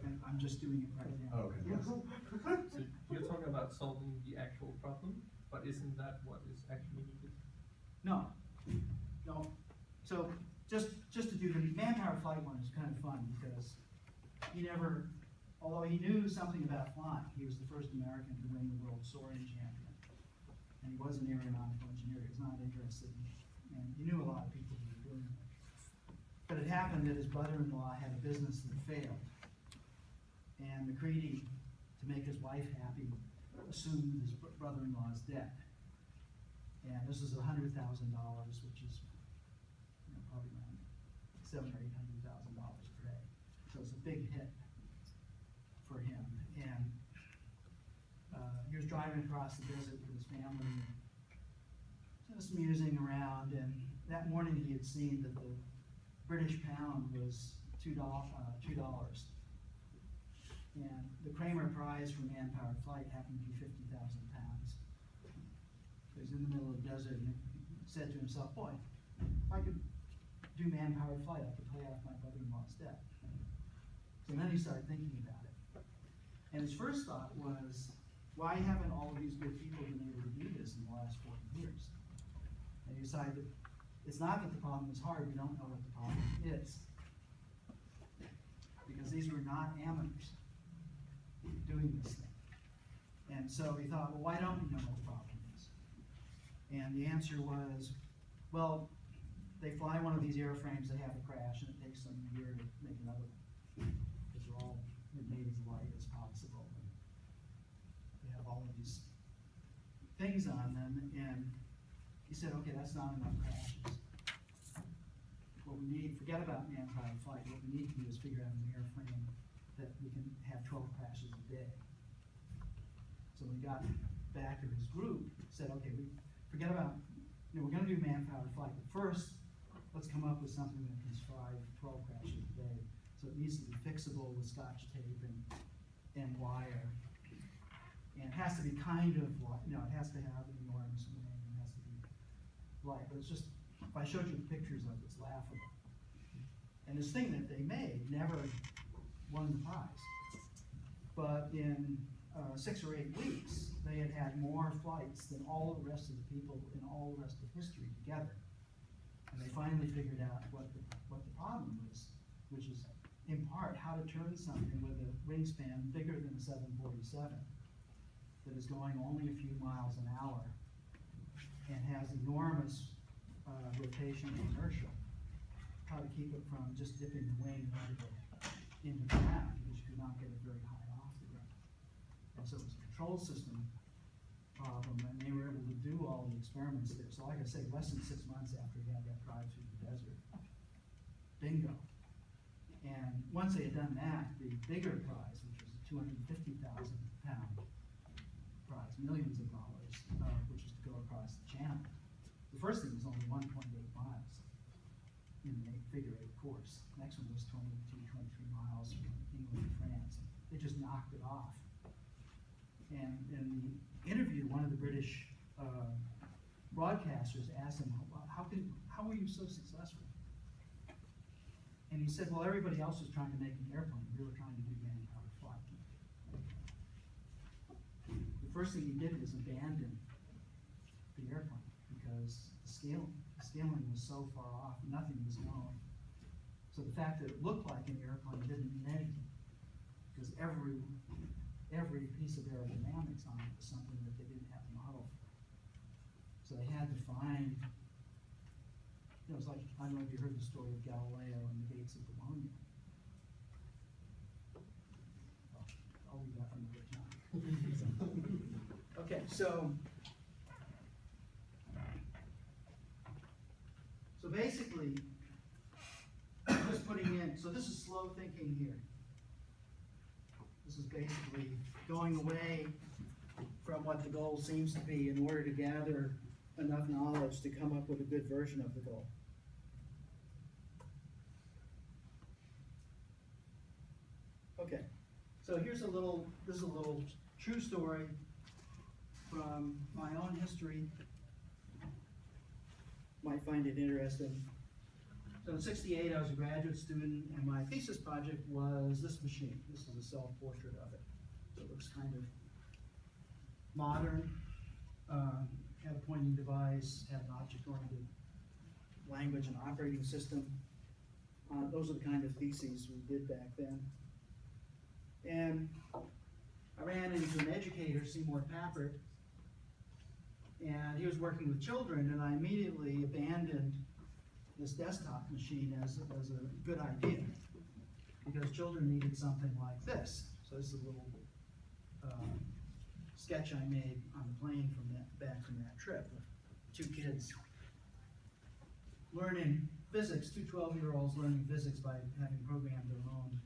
And I'm just doing it right now. Oh, okay. Yes. So you're talking about solving the actual problem, but isn't that what is actually needed? No, no. So just to do the manpower flight one is kind of fun because he never, although he knew something about flying, he was the first American to win the world soaring champion. And he was an aeronautical engineer. He was not interested in, and he knew a lot of people who were doing it. But it happened that his brother-in-law had a business that failed. And McCready, to make his wife happy, assumed his brother-in-law's debt. And this is $100,000, which is probably around $700,000 or $800,000 today. So it's a big hit for him. And he was driving across the desert with his family, just musing around. And that morning he had seen that the British pound was $2. And the Kramer Prize for manpower flight happened to be 50,000 pounds. So he's in the middle of the desert and he said to himself, boy, if I could do manpower flight, I could pay off my brother-in-law's debt. So then he started thinking about it. And his first thought was, why haven't all of these good people been able to do this in the last 40 years? And he decided, it's not that the problem is hard, we don't know what the problem is. Because these were not amateurs doing this thing. And so he thought, well, why don't we know what the problem is? And the answer was, well, they fly one of these airframes, they have a crash, and it takes them a year to make another one. Because they're all made as light as possible. And they have all of these things on them, and he said, okay, that's not enough crashes. What we need, forget about manpower flight, what we need to do is figure out an airframe that we can have 12 crashes a day. So we got back to his group, said, okay, we forget about, we're gonna do manpower flight, but first, let's come up with something that can survive 12 crashes a day. So it needs to be fixable with Scotch tape and wire. And it has to be kind of, it has to have an enormous wing, it has to be light, but it's just, if I showed you the pictures of it, it's laughable. And this thing that they made never won the prize. But in 6 or 8 weeks, they had had more flights than all the rest of the people in all the rest of history together. And they finally figured out what the problem was, which is in part how to turn something with a wingspan bigger than a 747 that is going only a few miles an hour and has enormous rotation and inertia. How to keep it from just dipping the wing into the ground, because you could not get it very high off the ground. And so it was a control system problem, and they were able to do all the experiments there. So like I say, less than 6 months after he had that drive through the desert, bingo. And once they had done that, the bigger prize, which was a 250,000 pound prize, millions of dollars, which is to go across the channel. The first thing was only 1.8 miles in the figure-8 course. Next one was 22, 23 miles from England to France. They just knocked it off. And in the interview, one of the British broadcasters asked him, how were you so successful? And he said, well, everybody else was trying to make an airplane. We were trying to do manpower flight. The first thing he did was abandon the airplane because the scaling was so far off, nothing was known. So the fact that it looked like an airplane didn't mean anything, because every piece of aerodynamics on it was something that they didn't have a model for. So they had to find, it was like, I don't know if you heard the story of Galileo and the gates of Bologna. Well, I'll leave that for another time. Okay, so basically, I'm just putting in, so this is slow thinking here. This is basically going away from what the goal seems to be in order to gather enough knowledge to come up with a good version of the goal. Okay, so here's this is a little true story from my own history. Might find it interesting. So in '68, I was a graduate student, and my thesis project was this machine. This is a self-portrait of it. So it looks kind of modern, had a pointing device, had an object-oriented language and operating system. Those are the kind of theses we did back then. And I ran into an educator, Seymour Papert, and he was working with children, and I immediately abandoned this desktop machine as a good idea, because children needed something like this. So this is a little sketch I made on the plane back from that trip of two kids learning physics, two 12-year-olds learning physics by having programmed their own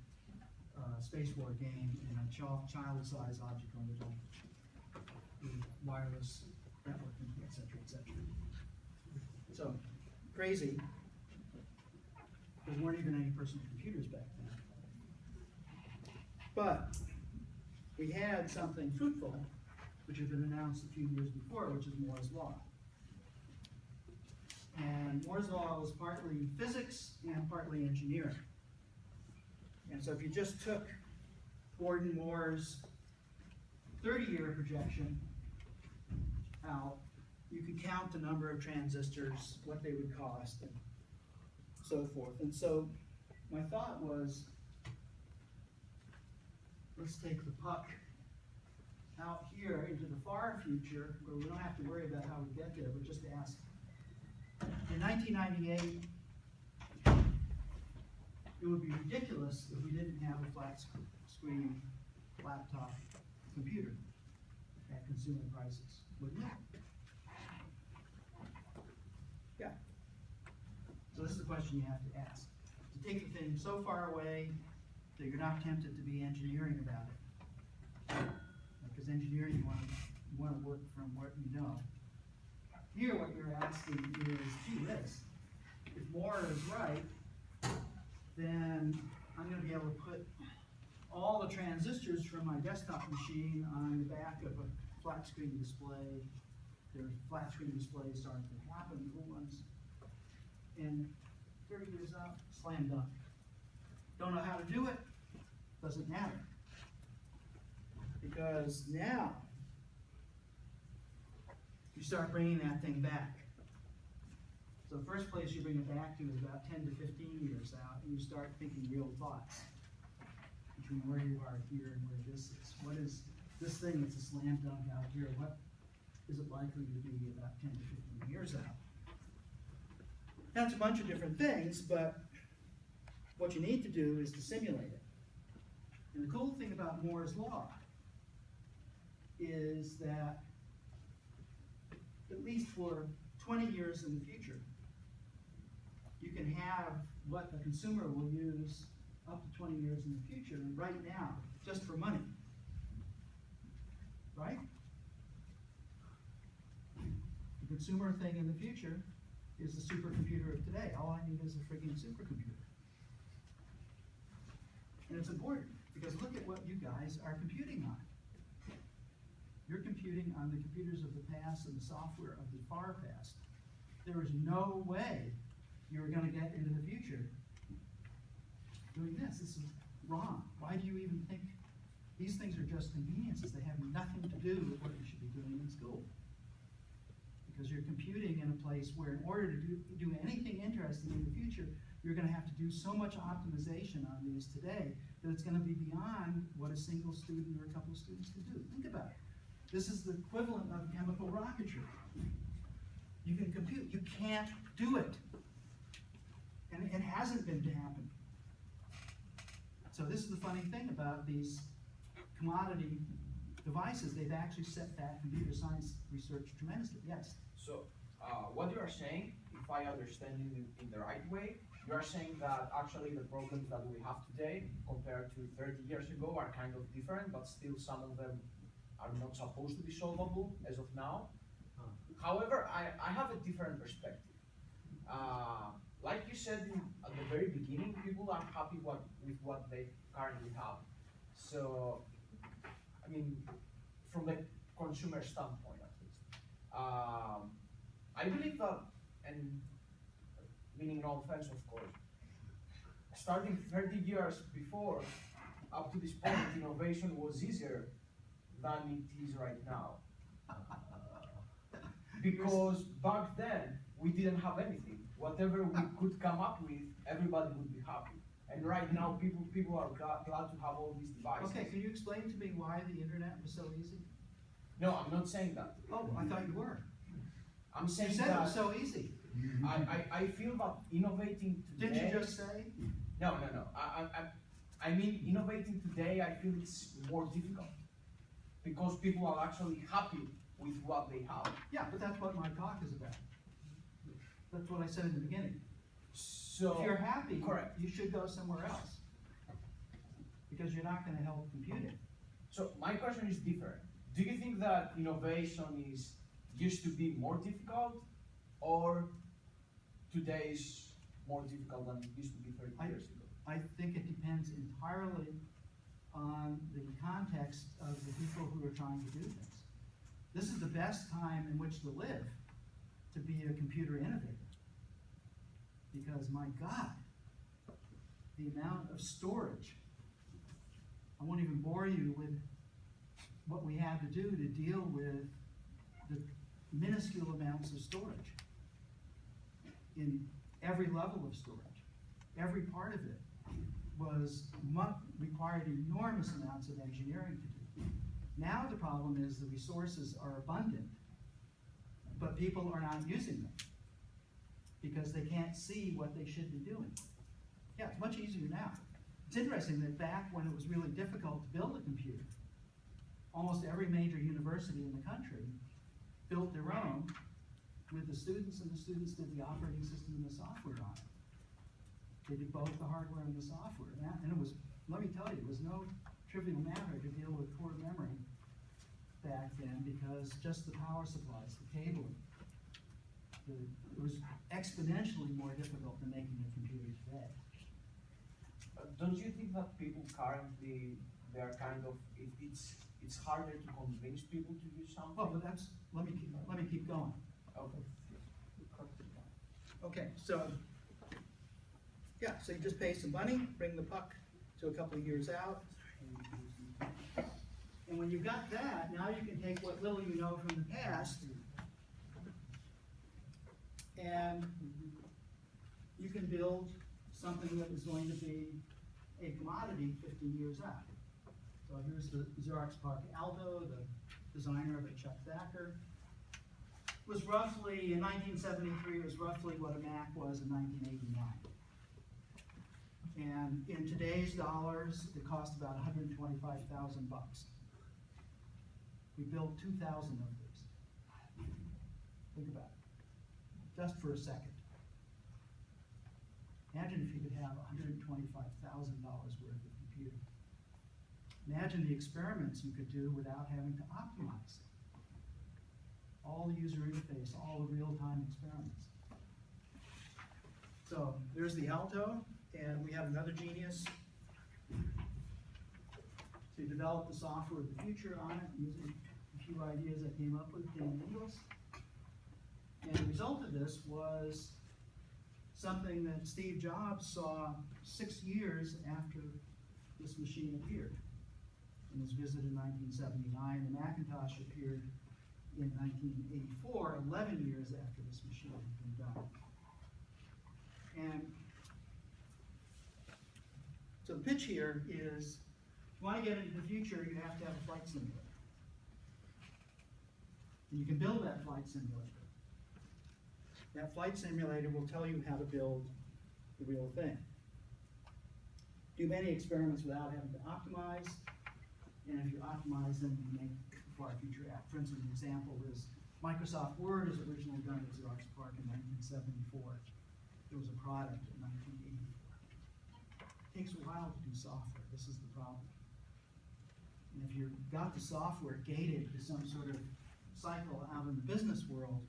space war game in a child-size object-oriented language with wireless networking, et cetera, et cetera. So, crazy. There weren't even any personal computers back then. But we had something fruitful, which had been announced a few years before, which is Moore's Law. And Moore's Law was partly physics and partly engineering. And so if you just took Gordon Moore's 30-year projection out, you could count the number of transistors, what they would cost, and so forth. And so my thought was, let's take the puck out here into the far future, where we don't have to worry about how we get there, but just ask. In 1998, it would be ridiculous if we didn't have a flat screen laptop computer at consumer prices, wouldn't it? Yeah. So this is the question you have to ask. To take the thing so far away that you're not tempted to be engineering about it. Because engineering, you want to work from what you know. Here, what you're asking is, gee whiz, if Moore is right, then I'm going to be able to put all the transistors from my desktop machine on the back of a flat screen display. There's flat screen displays starting to happen, little ones. And 30 years out, slam dunk. Don't know how to do it? Doesn't matter. Because now, you start bringing that thing back. So the first place you bring it back to is about 10 to 15 years out, and you start thinking real thoughts between where you are here and where this is. What is this thing that's a slam dunk out here? What is it likely to be about 10 to 15 years out? That's a bunch of different things, but what you need to do is to simulate it. And the cool thing about Moore's Law is that at least for 20 years in the future, you can have what the consumer will use up to 20 years in the future, and right now, just for money. Right? The consumer thing in the future is the supercomputer of today. All I need is a frigging supercomputer. And it's important, because look at what you guys are computing on. You're computing on the computers of the past and the software of the far past. There is no way you're going to get into the future doing this. This is wrong. Why do you even think these things are just conveniences? They have nothing to do with what you should be doing in school. Because you're computing in a place where in order to do anything interesting in the future, you're going to have to do so much optimization on these today that it's going to be beyond what a single student or a couple of students can do. Think about it. This is the equivalent of chemical rocketry. You can compute. You can't do it. And it hasn't been to happen. So this is the funny thing about these commodity devices. They've actually set back computer science research tremendously. Yes? So, what you are saying, if I understand it in the right way, you are saying that actually the problems that we have today compared to 30 years ago are kind of different, but still some of them are not supposed to be solvable as of now. However, I have a different perspective. Like you said at the very beginning, people are happy with what they currently have. So, I mean, from the consumer standpoint at least. I believe that, and meaning no offense of course, starting 30 years before, up to this point, innovation was easier than it is right now. Because back then, we didn't have anything. Whatever we could come up with, everybody would be happy. And right now, people are glad to have all these devices. Okay, can you explain to me why the internet was so easy? No, I'm not saying that. Oh, I thought you were. I'm You saying said it that was so easy. I feel that innovating today. Didn't you just say? No. I mean, innovating today, I feel it's more difficult because people are actually happy with what they have. Yeah, but that's what my talk is about. That's what I said in the beginning. So If you're happy, correct. you should go somewhere else. Because you're not gonna help computing. So my question is different. Do you think that innovation used to be more difficult, or today is more difficult than it used to be 30 years ago? I think it depends entirely on the context of the people who are trying to do things. This is the best time in which to live, to be a computer innovator. Because my God, the amount of storage. I won't even bore you with what we had to do to deal with the minuscule amounts of storage in every level of storage. Every part of it required enormous amounts of engineering to do. Now the problem is the resources are abundant, but people are not using them because they can't see what they should be doing. Yeah, it's much easier now. It's interesting that back when it was really difficult to build a computer, almost every major university in the country built their own with the students, and the students did the operating system and the software on it. They did both the hardware and the software. And it was, let me tell you, it was no trivial matter to deal with core memory back then because just the power supplies, the cabling, it was exponentially more difficult than making a computer today. Don't you think that people currently, they're kind of, it's harder to convince people to use something? Well, but that's, let me keep going. Okay. Okay, so, yeah, so you just pay some money, bring the puck to a couple of years out. And when you've got that, now you can take what little you know from the past and you can build something that is going to be a commodity 15 years out. So here's the Xerox PARC Alto, the designer of it, Chuck Thacker. Was roughly, in 1973, it was roughly what a Mac was in 1989. And in today's dollars, it cost about $125,000. We built 2,000 of these. Think about it, just for a second. Imagine if you could have $125,000 worth of computer. Imagine the experiments you could do without having to optimize. All the user interface, all the real-time experiments. So there's the Alto, and we have another genius to develop the software of the future on it using a few ideas I came up with, Dan Ingles. And the result of this was something that Steve Jobs saw 6 years after this machine appeared. In his visit in 1979, the Macintosh appeared in 1984, 11 years after this machine had been done. And so the pitch here is, if you want to get into the future, you have to have a flight simulator. And you can build that flight simulator. That flight simulator will tell you how to build the real thing. Do many experiments without having to optimize, and if you optimize them, you make a far future app. For instance, an example is Microsoft Word is originally done at Xerox PARC in 1974. It was a product in 1984. It takes a while to do software. This is the problem. And if you've got the software gated to some sort of cycle out in the business world,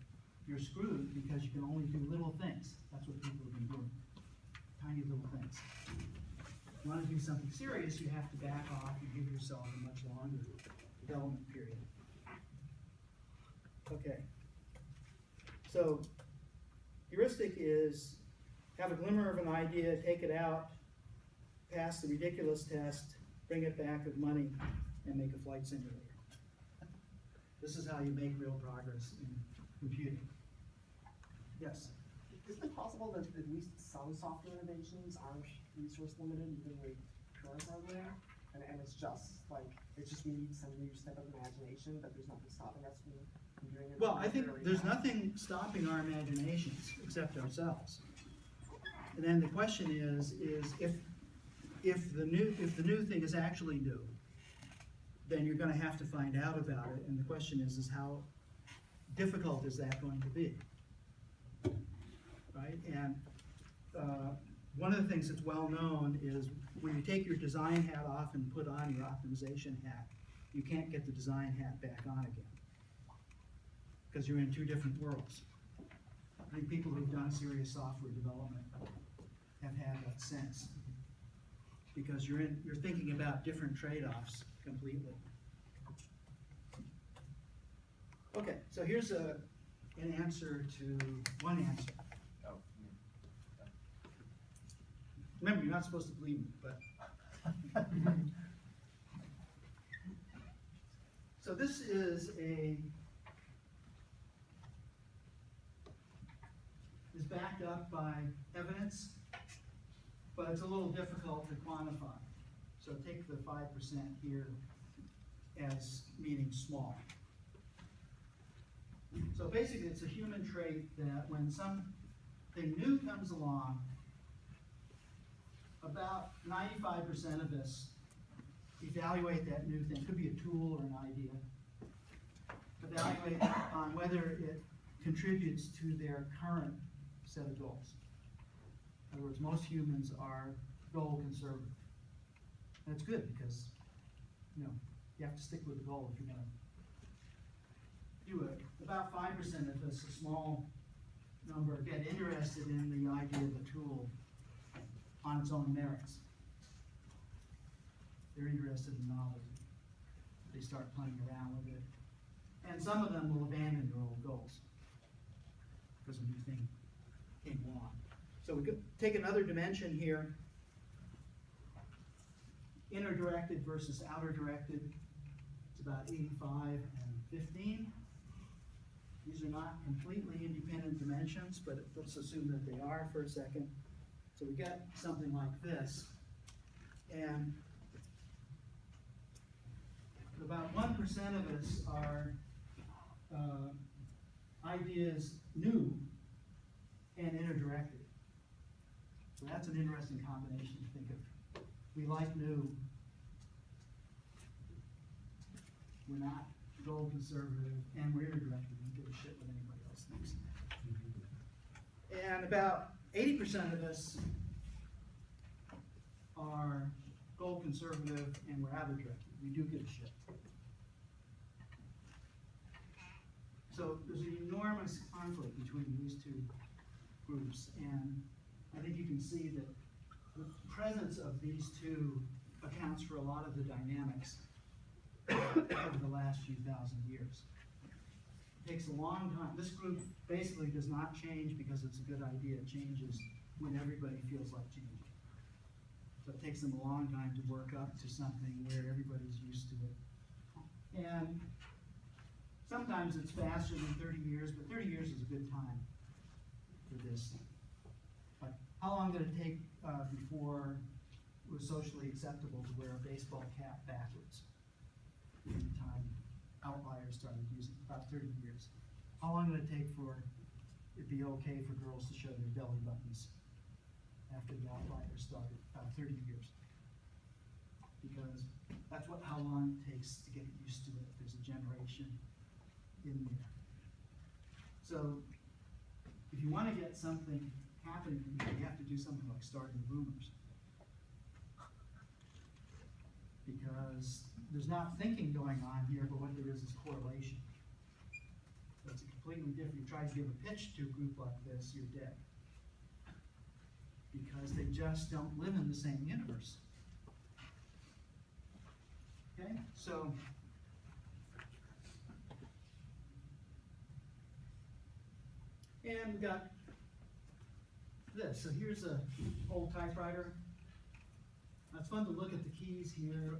you're screwed because you can only do little things. That's what people have been doing. Tiny little things. If you want to do something serious, you have to back off and give yourself a much longer development period. Okay. So, heuristic is have a glimmer of an idea, take it out, pass the ridiculous test, bring it back with money, and make a flight simulator. This is how you make real progress in computing. Yes? Isn't it possible that at least some software innovations aren't resource limited even with current hardware? And it's just like, it's just we need some new step of imagination, but there's nothing stopping us from doing it. Well, I think very there's well. nothing stopping our imaginations except ourselves. And then the question is if the new thing is actually new, then you're going to have to find out about it. And the question is how difficult is that going to be? Right? And one of the things that's well known is when you take your design hat off and put on your optimization hat, you can't get the design hat back on again because you're in two different worlds. I think people who've done serious software development have had that sense because you're thinking about different trade-offs completely. Okay, so here's an answer to one answer. Oh, Remember, you're not supposed to believe me, but. So this is backed up by evidence, but it's a little difficult to quantify. So take the 5% here as meaning small. So basically, it's a human trait that when something new comes along, about 95% of us evaluate that new thing. Could be a tool or an idea. Evaluate on whether it contributes to their current set of goals. In other words, most humans are goal conservative. And it's good because, you have to stick with the goal if you're going to do it. About 5% of us, a small number, get interested in the idea of the tool on its own merits. They're interested in novelty. They start playing around with it. And some of them will abandon their old goals because a new thing came along. So we could take another dimension here. Inner directed versus outer directed. It's about 85 and 15. These are not completely independent dimensions, but let's assume that they are for a second. So we get something like this. And about 1% of us are ideas new and inner-directed. So that's an interesting combination to think of. We like new. We're not goal conservative, and we're inner-directed. We don't give a shit what anybody else thinks. And about 80% of us are goal conservative, and we're outer-directed. We do give a shit. So there's an enormous conflict between these two groups, and I think you can see that the presence of these two accounts for a lot of the dynamics over the last few thousand years. It takes a long time. This group basically does not change because it's a good idea. It changes when everybody feels like changing. So it takes them a long time to work up to something where everybody's used to it. And sometimes it's faster than 30 years, but 30 years is a good time for this. Like, how long did it take before it was socially acceptable to wear a baseball cap backwards? At the time outliers started using it, about 30 years. How long did it take for it be okay for girls to show their belly buttons after the outliers started? About 30 years. Because that's how long it takes to get used to it. There's a generation in there. So, if you wanna get something happening, you have to do something like starting rumors. Because there's not thinking going on here, but what there is correlation. That's a completely different, you try to give a pitch to a group like this, you're dead. Because they just don't live in the same universe. Okay, so. And we got this, so here's a old typewriter. It's fun to look at the keys here.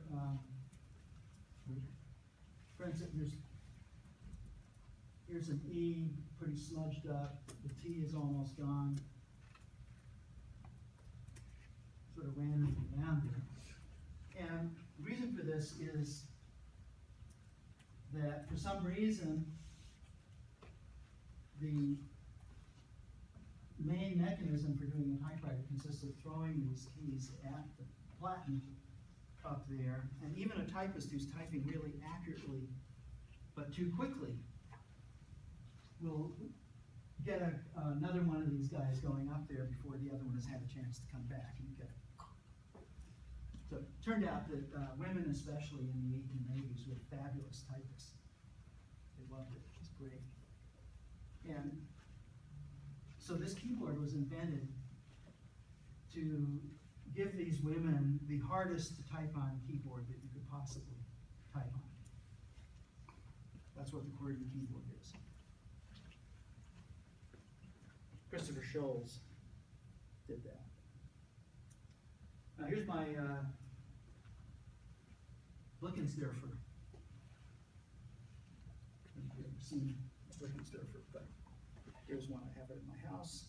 For instance, here's an E, pretty smudged up. The T is almost gone. Sort of randomly around there. And the reason for this is that for some reason, the main mechanism for doing a typewriter consists of throwing these keys at the platen up there, and even a typist who's typing really accurately but too quickly will get another one of these guys going up there before the other one has had a chance to come back and get it. So it turned out that women, especially in the 1880s, were fabulous typists. They loved it. It was great. And so this keyboard was invented to give these women the hardest to type on keyboard that you could possibly type on. That's what the QWERTY keyboard is. Christopher Scholes did that. Now here's my Blickensderfer. If you've ever seen Blickensderfer, but here's one, I have it in my house.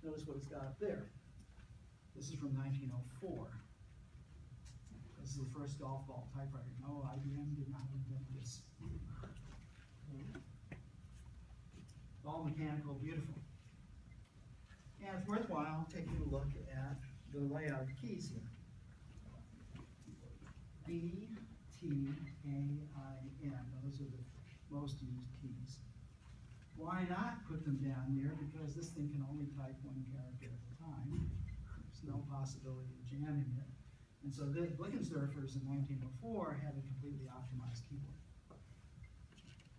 Notice what it's got up there. This is from 1904. This is the first golf ball typewriter. No, IBM did not invent this. All mechanical, beautiful. And it's worthwhile taking a look at the layout of the keys here. B, T, A, I, N. Those are the most used keys. Why not put them down there? Because this thing can only type one character at a time. There's no possibility of jamming it. And so the Blickensderfers in 1904 had a completely optimized keyboard.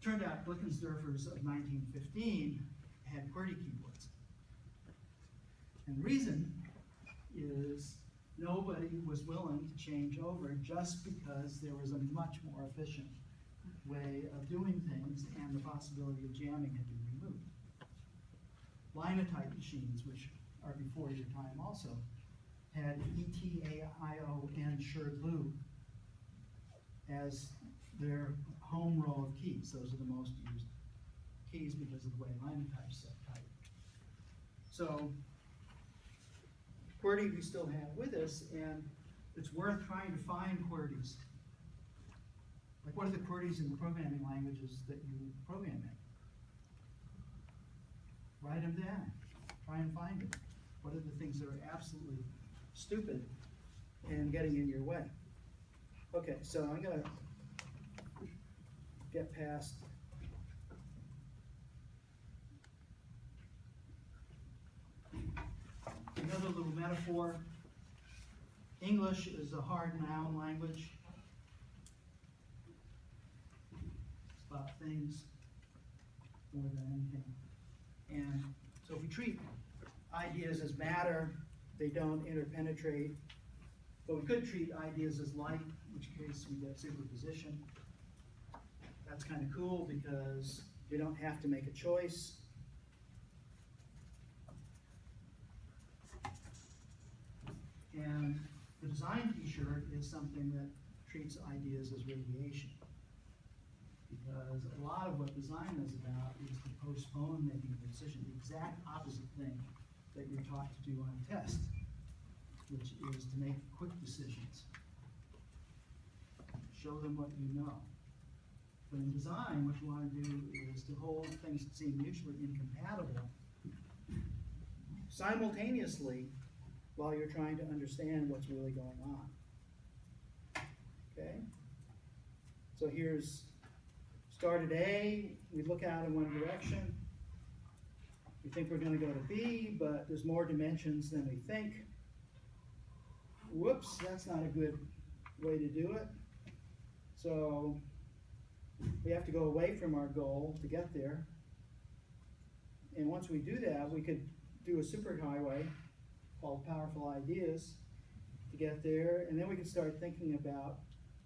Turned out Blickensderfers of 1915 had QWERTY keyboards. And the reason is nobody was willing to change over just because there was a much more efficient way of doing things and the possibility of jamming had been removed. Linotype machines, which are before your time also, had ETAION Sherdlu as their home row of keys. Those are the most used keys because of the way Linotype set type. So QWERTY we still have with us, and it's worth trying to find QWERTYs. Like, what are the QWERTYs in the programming languages that you program in? Write them down. Try and find them. What are the things that are absolutely stupid and getting in your way? Okay, so I'm gonna get past another little metaphor. English is a hard noun language. It's about things more than anything. And so if we treat ideas as matter, they don't interpenetrate. But we could treat ideas as light, in which case we get superposition. That's kind of cool because you don't have to make a choice. And the design t-shirt is something that treats ideas as radiation. Because a lot of what design is about is to postpone making a decision, the exact opposite thing that you're taught to do on a test, which is to make quick decisions. Show them what you know. But in design, what you want to do is to hold things that seem mutually incompatible simultaneously while you're trying to understand what's really going on. Okay? So here's start at A, we look out in one direction, We think we're gonna go to B, but there's more dimensions than we think. Whoops, that's not a good way to do it. So we have to go away from our goal to get there. And once we do that, we could do a superhighway called Powerful Ideas to get there, and then we can start thinking about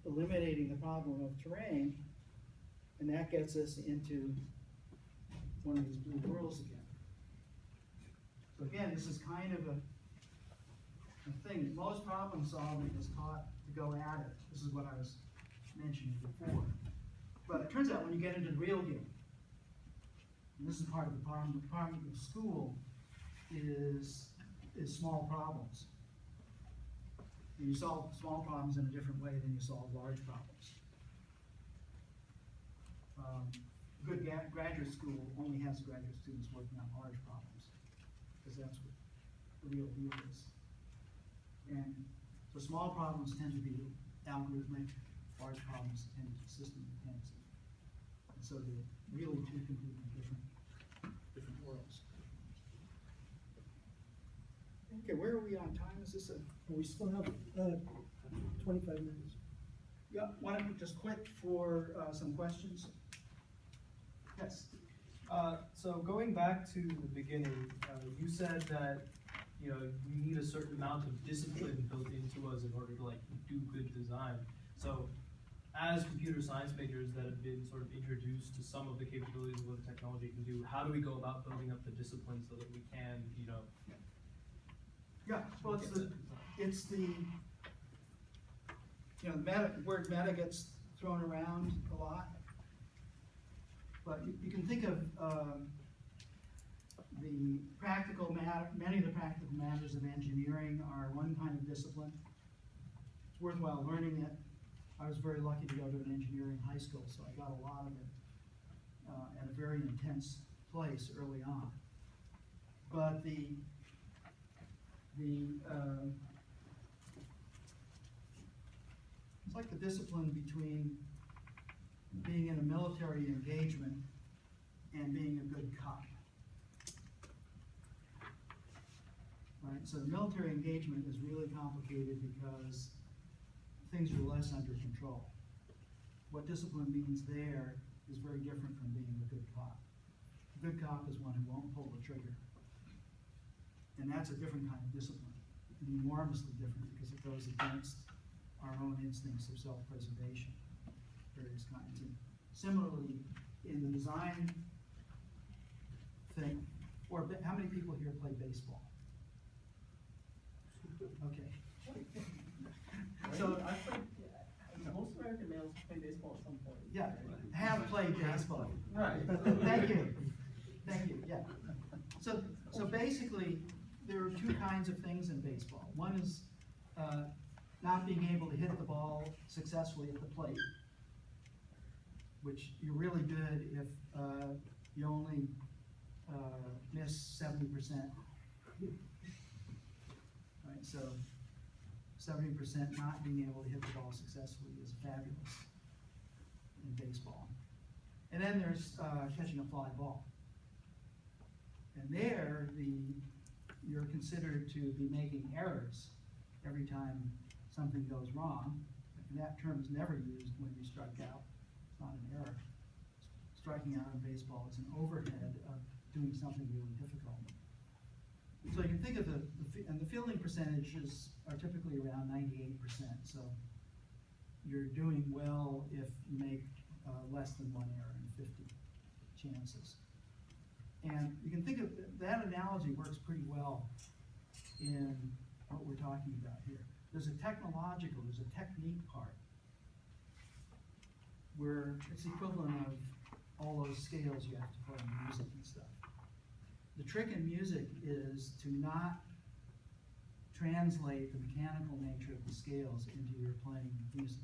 eliminating the problem of terrain, and that gets us into one of these blue worlds again. So again, this is kind of a thing that most problem solving is taught to go at it. This is what I was mentioning before. But it turns out when you get into the real deal, and this is part of the problem of school, is small problems. And you solve small problems in a different way than you solve large problems. Good graduate school only has graduate students working on large problems, because that's what the real deal is. And so small problems tend to be algorithmic, large problems tend to be system intensive. And so they're really two completely different worlds. Okay, where are we on time? Is this a? We still have 25 minutes. Yeah, why don't we just quit for some questions? Yes. So going back to the beginning, you said that, you know, we need a certain amount of discipline built into us in order to like do good design. So as computer science majors that have been sort of introduced to some of the capabilities of what the technology can do, how do we go about building up the discipline so that we can, you know? Yeah, well, it's the you know, the word meta gets thrown around a lot. But you can think of the practical matter, many of the practical matters of engineering are one kind of discipline. It's worthwhile learning it. I was very lucky to go to an engineering high school, so I got a lot of it at a very intense place early on. But it's like the discipline between being in a military engagement and being a good cop. Right, so the military engagement is really complicated because things are less under control. What discipline means there is very different from being a good cop. A good cop is one who won't pull the trigger. And that's a different kind of discipline, enormously different, because it goes against our own instincts of self-preservation, various kinds. And similarly, in the design thing, or how many people here play baseball? Okay. So, I played, most American males play baseball at some point. yeah, have played baseball. Right. Thank you, yeah. So basically, there are two kinds of things in baseball. One is not being able to hit the ball successfully at the plate, which you're really good if you only miss 70%. Right, so 70% not being able to hit the ball successfully is fabulous in baseball. And then there's catching a fly ball. And there, you're considered to be making errors every time something goes wrong. And that term's never used when you strike out. It's not an error. Striking out in baseball is an overhead of doing something really difficult. So you can think of and the fielding percentages are typically around 98%. So you're doing well if you make less than one error in 50 chances. And you can think of that analogy works pretty well in what we're talking about here. There's a technique part where it's the equivalent of all those scales you have to play in music and stuff. The trick in music is to not translate the mechanical nature of the scales into your playing music.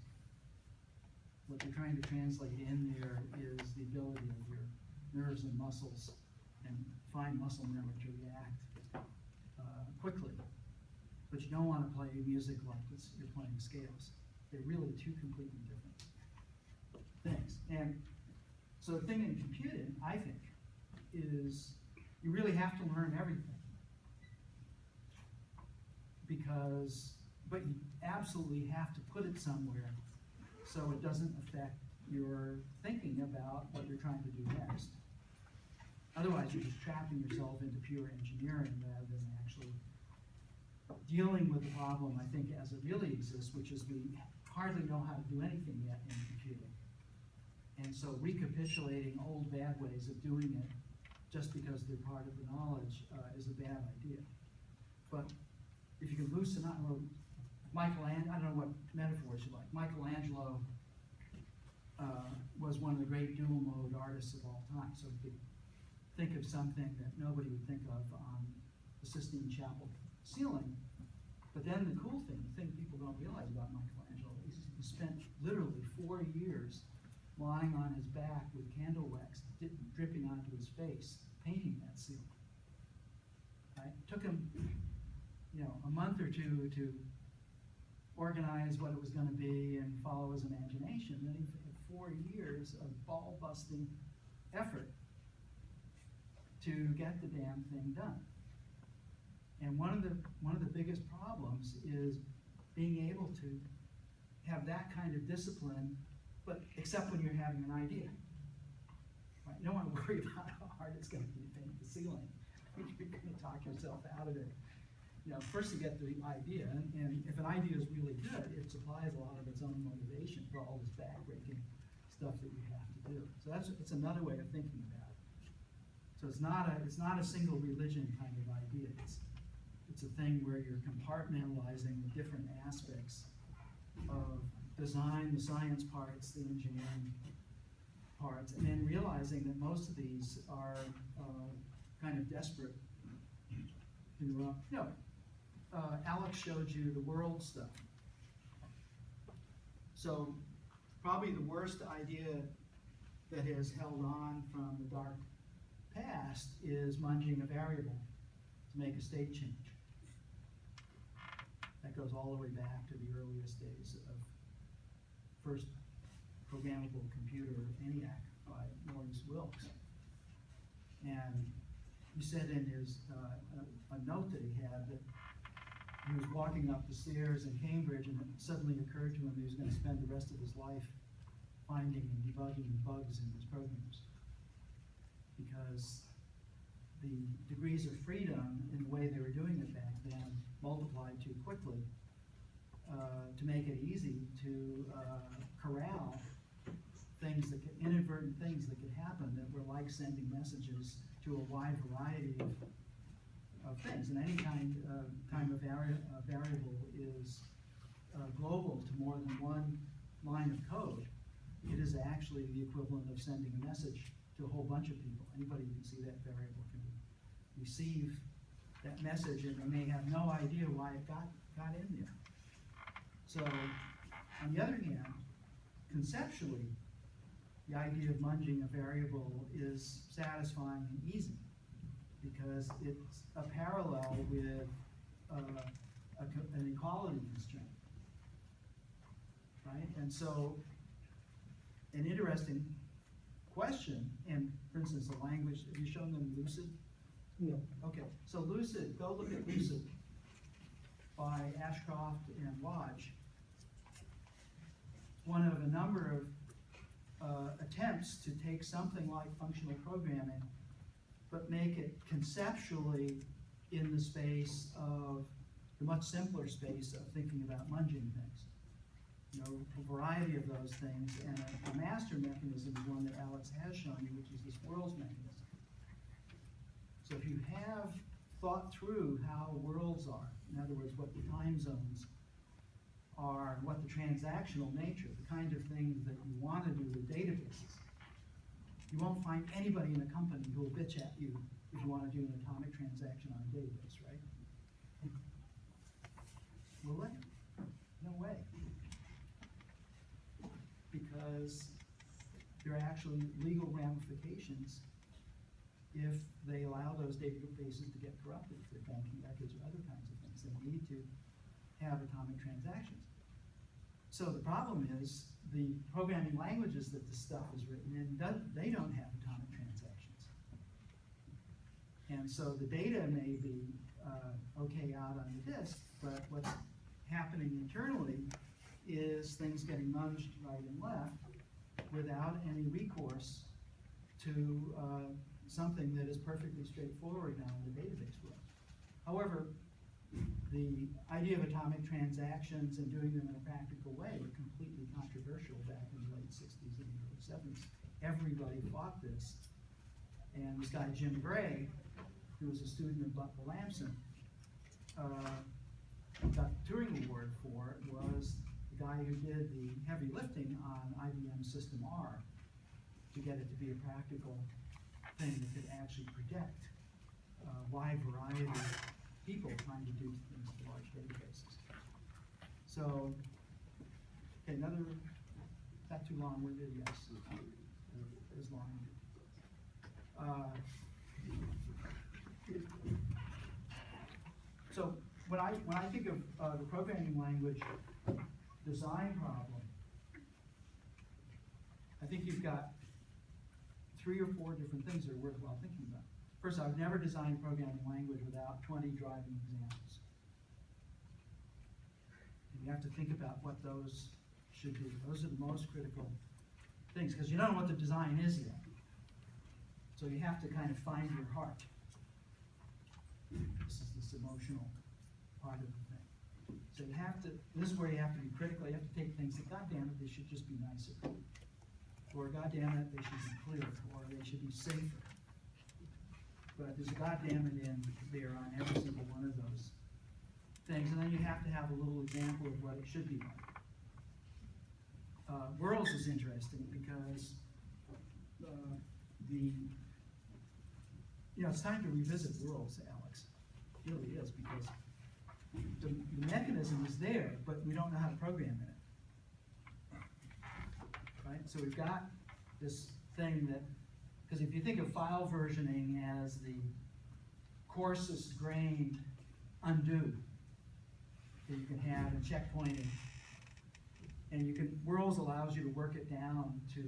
What you're trying to translate in there is the ability of your nerves and muscles and fine muscle memory to react quickly. But you don't want to play music like you're playing scales. They're really two completely different things. And so the thing in computing, I think, is you really have to learn everything. But you absolutely have to put it somewhere so it doesn't affect your thinking about what you're trying to do next. Otherwise, you're just trapping yourself into pure engineering rather than actually dealing with the problem, I think, as it really exists, which is we hardly know how to do anything yet in computing. And so recapitulating old bad ways of doing it just because they're part of the knowledge is a bad idea. But if you can loosen up, well, I don't know what metaphors you like. Michelangelo was one of the great dual mode artists of all time. So you could think of something that nobody would think of on the Sistine Chapel ceiling. But then the cool thing, the thing people don't realize about Michelangelo, is he spent literally 4 years lying on his back with candle wax dripping onto his face, painting that ceiling. Right? It took him, a month or two to organize what it was going to be and follow his imagination. Then he had 4 years of ball-busting effort to get the damn thing done. And one of the biggest problems is being able to have that kind of discipline, but except when you're having an idea. Right? You don't want to worry about how hard it's going to be to paint the ceiling. You're going to talk yourself out of it. First you get the idea, and if an idea is really good, it supplies a lot of its own motivation for all this backbreaking stuff that you have to do. So it's another way of thinking about it. So it's not a single religion kind of idea. It's a thing where you're compartmentalizing the different aspects of design, the science parts, the engineering parts, and then realizing that most of these are kind of desperate. Alex showed you the world stuff. So probably the worst idea that has held on from the dark past is munging a variable to make a state change. That goes all the way back to the earliest days of first programmable computer, ENIAC, by Maurice Wilkes. And he said in his a note that he had that he was walking up the stairs in Cambridge, and it suddenly occurred to him he was going to spend the rest of his life finding and debugging bugs in his programs, because the degrees of freedom in the way they were doing it back then multiplied too quickly to make it easy to corral inadvertent things that could happen that were like sending messages to a wide variety of things. And any time a variable is global to more than one line of code, it is actually the equivalent of sending a message to a whole bunch of people. Anybody who can see that variable can receive that message, and they may have no idea why it got in there. So, on the other hand, conceptually, the idea of munging a variable is satisfying and easy, because it's a parallel with an equality constraint, right? And so, an interesting question, and for instance, the language, have you shown them Lucid? No. Okay, so Lucid, go look at Lucid by Ashcroft and Lodge. One of a number of attempts to take something like functional programming, but make it conceptually in the space of the much simpler space of thinking about munging things. A variety of those things, and a master mechanism is one that Alex has shown you, which is this worlds mechanism. So if you have thought through how worlds are, in other words, what the time zones are, what the transactional nature, the kind of things that you want to do with databases, you won't find anybody in a company who will bitch at you if you want to do an atomic transaction on a database, right? Will they? No way. Because there are actually legal ramifications if they allow those databases to get corrupted, if they're banking records or other kinds of things. They need to have atomic transactions. So the problem is the programming languages that this stuff is written in, they don't have atomic transactions. And so the data may be, okay out on the disk, but what's happening internally is things getting munged right and left without any recourse to, something that is perfectly straightforward now in the database world. However, the idea of atomic transactions and doing them in a practical way were completely controversial back in the late 60s and early 70s. Everybody fought this. And this guy, Jim Gray, who was a student of Butler Lamson, got the Turing Award for was the guy who did the heavy lifting on IBM System R to get it to be a practical thing that could actually predict a wide variety of people trying to do things with large databases. So, okay, another, is that too long-winded? Yes, it is long-winded. So when I think of the programming language design problem, I think you've got 3 or 4 different things that are worthwhile thinking about. First, I've never designed a programming language without 20 driving examples. And you have to think about what those should be. Those are the most critical things, because you don't know what the design is yet. So you have to kind of find your heart. This is this emotional part of the thing. So you have to, this is where you have to be critical. You have to take things that, God damn it, they should just be nicer. Or, God damn it, they should be clearer. Or they should be safer. But there's a goddamn it in there on every single one of those things. And then you have to have a little example of what it should be like. Worlds is interesting because it's time to revisit Worlds, Alex. It really is, because the mechanism is there, but we don't know how to program in it. Right? So we've got this thing that, because if you think of file versioning as the coarsest grained undo that you can have in checkpointing, and Worlds allows you to work it down to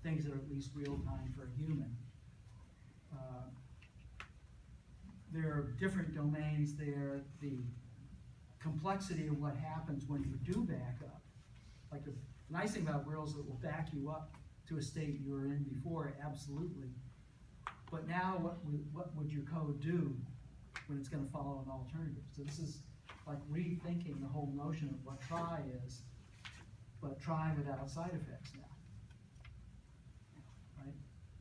things that are at least real time for a human. There are different domains there. The complexity of what happens when you do back up. Like the nice thing about Worlds is it will back you up to a state you were in before, absolutely. But now what would your code do when it's going to follow an alternative? So this is like rethinking the whole notion of what try is, but try without side effects now. Right?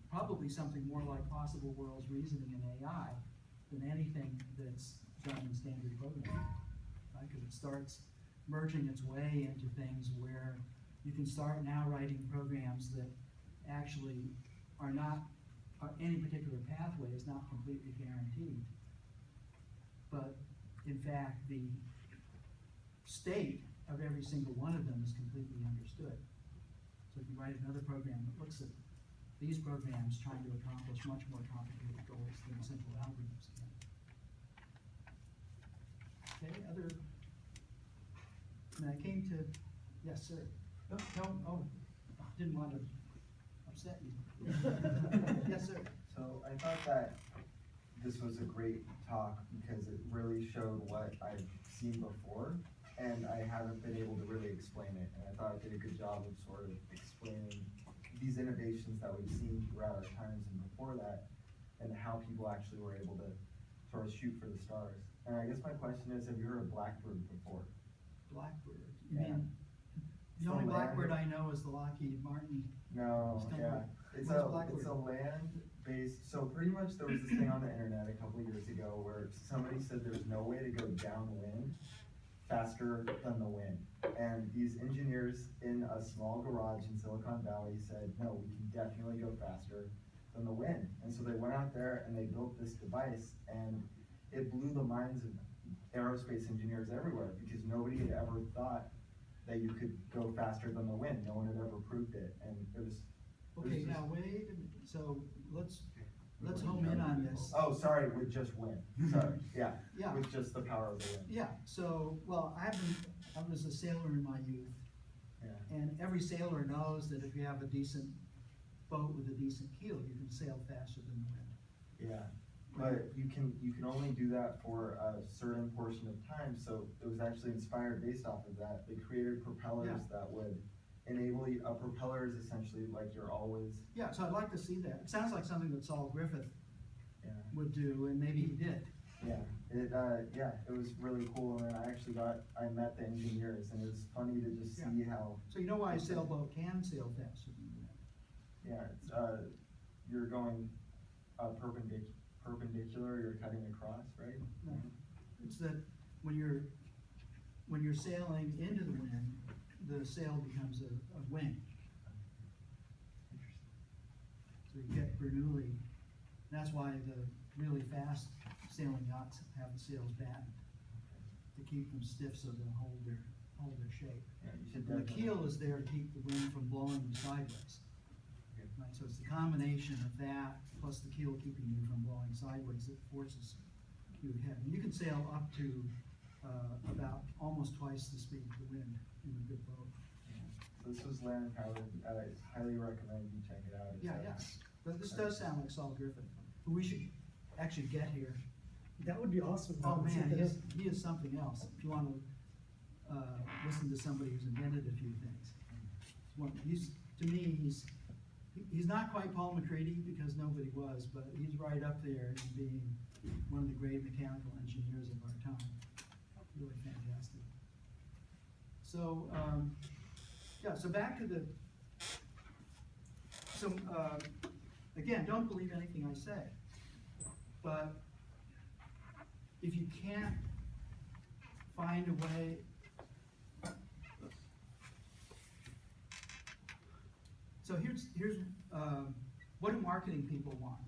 Probably something more like possible worlds reasoning in AI than anything that's done in standard programming. Right? Because it starts merging its way into things where you can start now writing programs that actually are not, any particular pathway is not completely guaranteed. But in fact, the state of every single one of them is completely understood. So if you write another program that looks at these programs trying to accomplish much more complicated goals than simple algorithms can. Okay, I came to, yes, sir. Didn't want to upset you. Yes, sir. So I thought that this was a great talk because it really showed what I've seen before, and I haven't been able to really explain it. And I thought I did a good job of sort of explaining these innovations that we've seen throughout our times and before that, and how people actually were able to sort of shoot for the stars. And I guess my question is, have you heard of Blackbird before? Blackbird? You Yeah. mean, the only Blackbird I know is the Lockheed Martin. No, yeah. It's What's a Blackbird? land-based, so pretty much there was this thing on the internet a couple of years ago where somebody said there's no way to go downwind faster than the wind. And these engineers in a small garage in Silicon Valley said, no, we can definitely go faster than the wind. And so they went out there and they built this device, and it blew the minds of aerospace engineers everywhere, because nobody had ever thought that you could go faster than the wind. No one had ever proved it, and it was. Okay, now wait a minute. So let's home in on this. Oh, sorry, with just wind. Sorry, yeah. Yeah. With just the power of the wind. Yeah. So, well, I was a sailor in my youth, Yeah. and every sailor knows that if you have a decent boat with a decent keel, you can sail faster than the wind. Yeah. But you can only do that for a certain portion of time, so it was actually inspired based off of that. They created propellers that would enable you, a propeller is essentially like you're always, Yeah, so I'd like to see that. It sounds like something that Saul Griffith yeah. would do, and maybe he did. Yeah, it was really cool, and then I met the engineers, and it was funny to just see how, So you know why a sailboat can sail faster than the wind? yeah, it's, you're going, perpendicular, you're cutting across, right? No. It's that when you're sailing into the wind, the sail becomes a wing. So you get Bernoulli. That's why the really fast sailing yachts have the sails battened, to keep them stiff so they'll hold their shape. Yeah, you should And the definitely. keel is there to keep the wind from blowing you sideways. Right, so it's the combination of that plus the keel keeping you from blowing sideways that forces you ahead. And you can sail up to about almost twice the speed of the wind in a good boat. So this was land powered, I highly recommend you check it out. It's, Yeah. But this does sound like Saul Griffith, who we should actually get here. That would be awesome. Oh man, he is something else. If you want to listen to somebody who's invented a few things. To me, he's not quite Paul McCready because nobody was, but he's right up there in being one of the great mechanical engineers of our time. Really fantastic. So, so back to again, don't believe anything I say, but if you can't find a way, so here's what do marketing people want?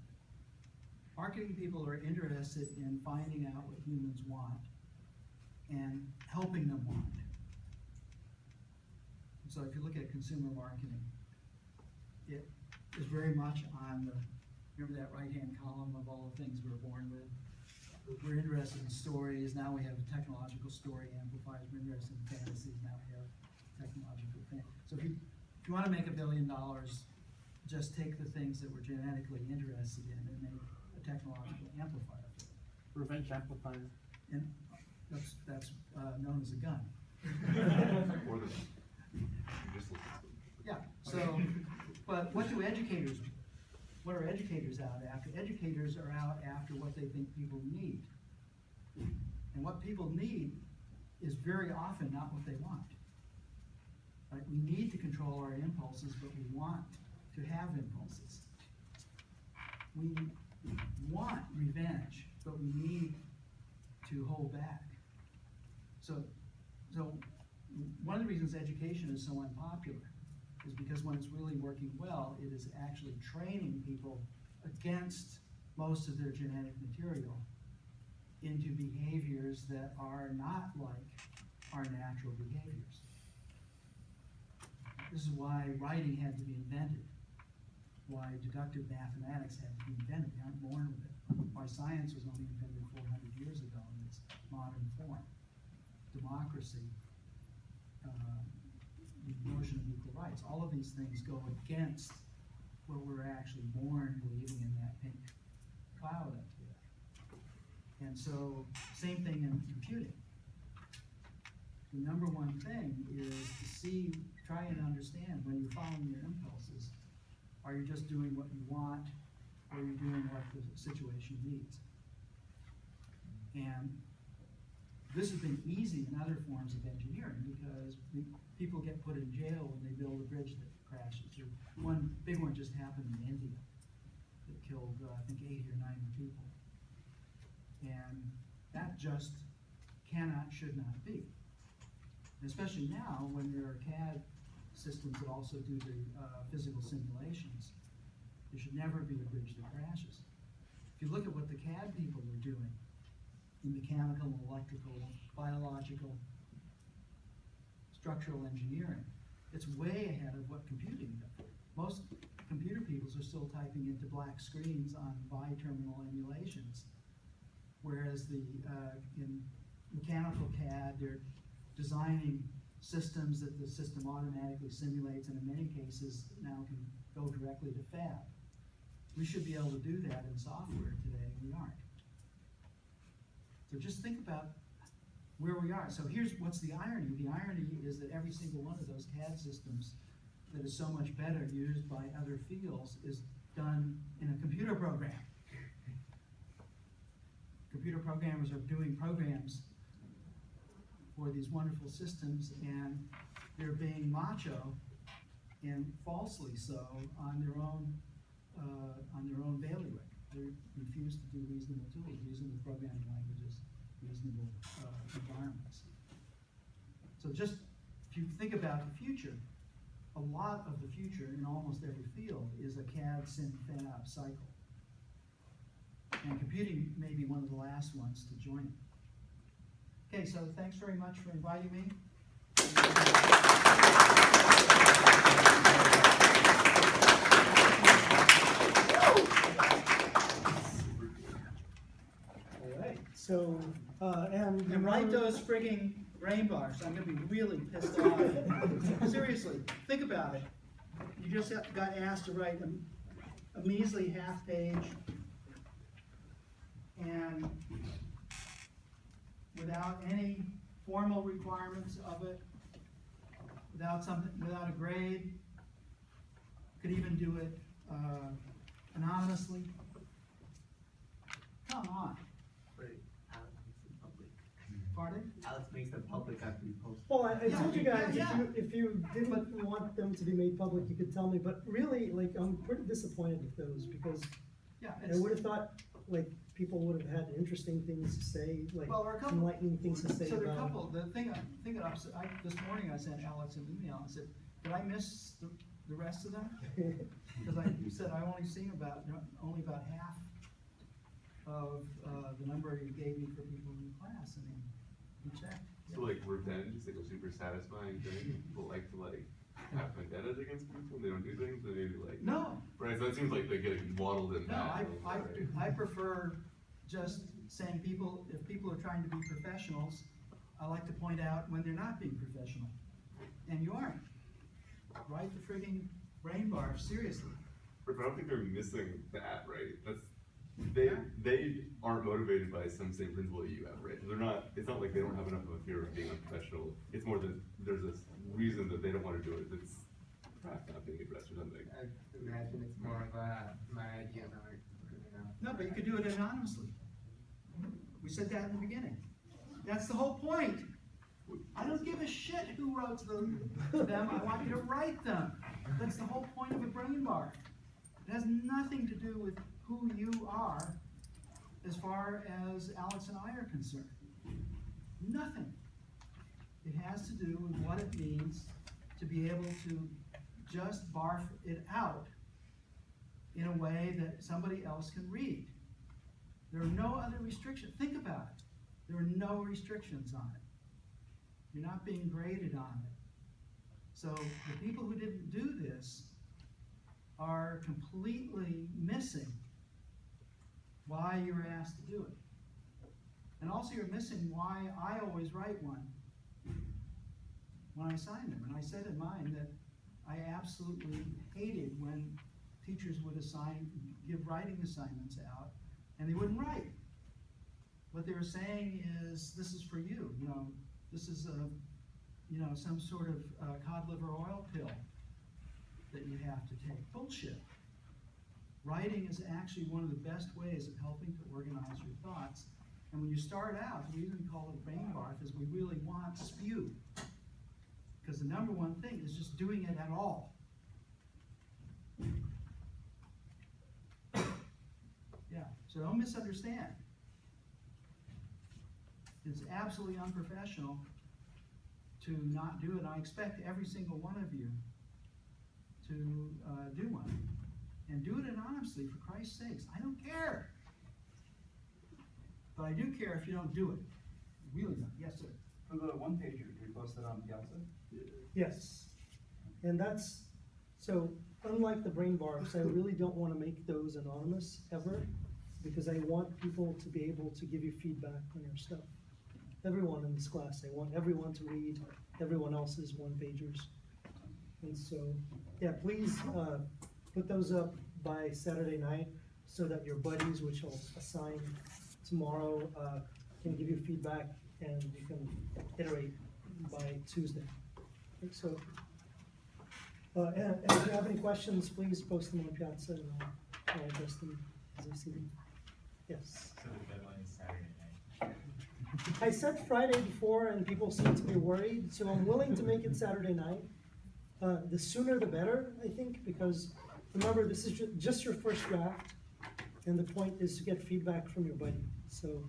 Marketing people are interested in finding out what humans want and helping them want. So if you look at consumer marketing, it is very much on remember that right-hand column of all the things we're born with? We're interested in stories. Now we have technological story amplifiers. We're interested in fantasies. Now we have technological things. So if you want to make $1 billion, just take the things that we're genetically interested in and make a technological amplifier. Revenge amplifier. And that's known as a gun. Or the missile system. Yeah. So, but what are educators out after? Educators are out after what they think people need. And what people need is very often not what they want. Right? We need to control our impulses, but we want to have impulses. We want revenge, but we need to hold back. So one of the reasons education is so unpopular is because when it's really working well, it is actually training people against most of their genetic material into behaviors that are not like our natural behaviors. This is why writing had to be invented, why deductive mathematics had to be invented. We aren't born with it. Why science was only invented 400 years ago in its modern form. Democracy, the notion of equal rights, all of these things go against what we're actually born believing in that pink cloud up there. And so, same thing in computing. The number one thing is to try and understand when you're following your impulses, are you just doing what you want, or are you doing what the situation needs? And this has been easy in other forms of engineering because people get put in jail when they build a bridge that crashes. One big one just happened in India that killed, I think, 80 or 90 people. And that just should not be. And especially now when there are CAD systems that also do the physical simulations, there should never be a bridge that crashes. If you look at what the CAD people were doing in mechanical, electrical, biological, structural engineering, it's way ahead of what computing does. Most computer people are still typing into black screens on bi-terminal emulations, whereas in mechanical CAD, they're designing systems that the system automatically simulates, and in many cases now can go directly to fab. We should be able to do that in software today, and we aren't. So just think about where we are. So here's what's the irony. The irony is that every single one of those CAD systems that is so much better used by other fields is done in a computer program. Computer programmers are doing programs for these wonderful systems, and they're being macho and falsely so on their own bailiwick. They refuse to do reasonable tools, reasonable programming languages, reasonable environments. So just if you think about the future, a lot of the future in almost every field is a CAD synth fab cycle. And computing may be one of the last ones to join it. Okay, so thanks very much for inviting me. All right, so, And write those frigging grain bars. I'm gonna be really pissed off. Seriously, think about it. You just got asked to write a measly half page, and without any formal requirements of it, without a grade, could even do it anonymously. Come on. But Alex makes it public. Pardon? Alex makes them public after we post. Well, I told you guys, Yeah. if you didn't want them to be made public, you could tell me, but really, like, I'm pretty disappointed with those, because Yeah, I would've thought, like, people would've had interesting things to say, like, well, there are a couple. enlightening things to say So there are a about. couple, the thing that this morning I sent Alex an email, I said, did I miss the rest of them? Because you said I only seen only about half of the number you gave me for people in the class, and he checked. So like revenge is like a super satisfying thing. People like to have vendettas against people and they don't do things, and maybe like. No, Right, so it seems like they're getting waddled in no, that. I prefer just saying if people are trying to be professionals, I like to point out when they're not being professional. And you aren't. Write the frigging brain bar, seriously. But I don't think they're missing that, right? They aren't motivated by some same principle that you have, right? It's not like they don't have enough of a fear of being unprofessional. It's more that there's this reason that they don't want to do it, that's perhaps not being addressed or something. I imagine it's more of my ideas aren't good enough. No, but you could do it anonymously. We said that in the beginning. That's the whole point. I don't give a shit who wrote them. I want you to write them. That's the whole point of a brain bar. It has nothing to do with who you are as far as Alex and I are concerned. Nothing. It has to do with what it means to be able to just barf it out in a way that somebody else can read. There are no other restrictions. Think about it. There are no restrictions on it. You're not being graded on it. So the people who didn't do this are completely missing why you were asked to do it. And also you're missing why I always write one when I sign them. And I said in mine that I absolutely hated when teachers would give writing assignments out, and they wouldn't write. What they were saying is, this is for you, this is some sort of cod liver oil pill that you have to take. Bullshit. Writing is actually one of the best ways of helping to organize your thoughts. And when you start out, the reason we call it brain barf is we really want spew. Because the number one thing is just doing it at all. Yeah, so don't misunderstand. It's absolutely unprofessional to not do it. I expect every single one of you to do one. And do it anonymously, for Christ's sakes. I don't care. But I do care if you don't do it. Really don't. Yes, sir. For the one pager, can we post that on Piazza? Yes, and so unlike the brain bars, I really don't want to make those anonymous ever, because I want people to be able to give you feedback on your stuff. Everyone in this class, I want everyone to read everyone else's one-pagers. And so, yeah, please put those up by Saturday night, so that your buddies, which I'll assign tomorrow, can give you feedback and you can iterate by Tuesday. Okay, so, and if you have any questions, please post them on Piazza and I'll address them as I see them. Yes? So the deadline is Saturday night. I said Friday before and people seem to be worried, so I'm willing to make it Saturday night. The sooner the better, I think, because remember, this is just your first draft, and the point is to get feedback from your buddy. So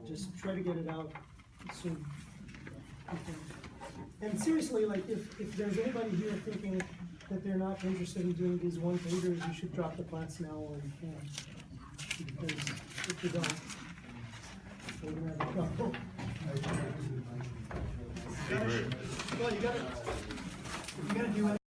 just try to get it out soon. Okay. And seriously, like if there's anybody here thinking that they're not interested in doing these one-pagers, you should drop the class now or you can. Because if you don't, we're gonna have a problem. Hey, great. Well, you gotta do it.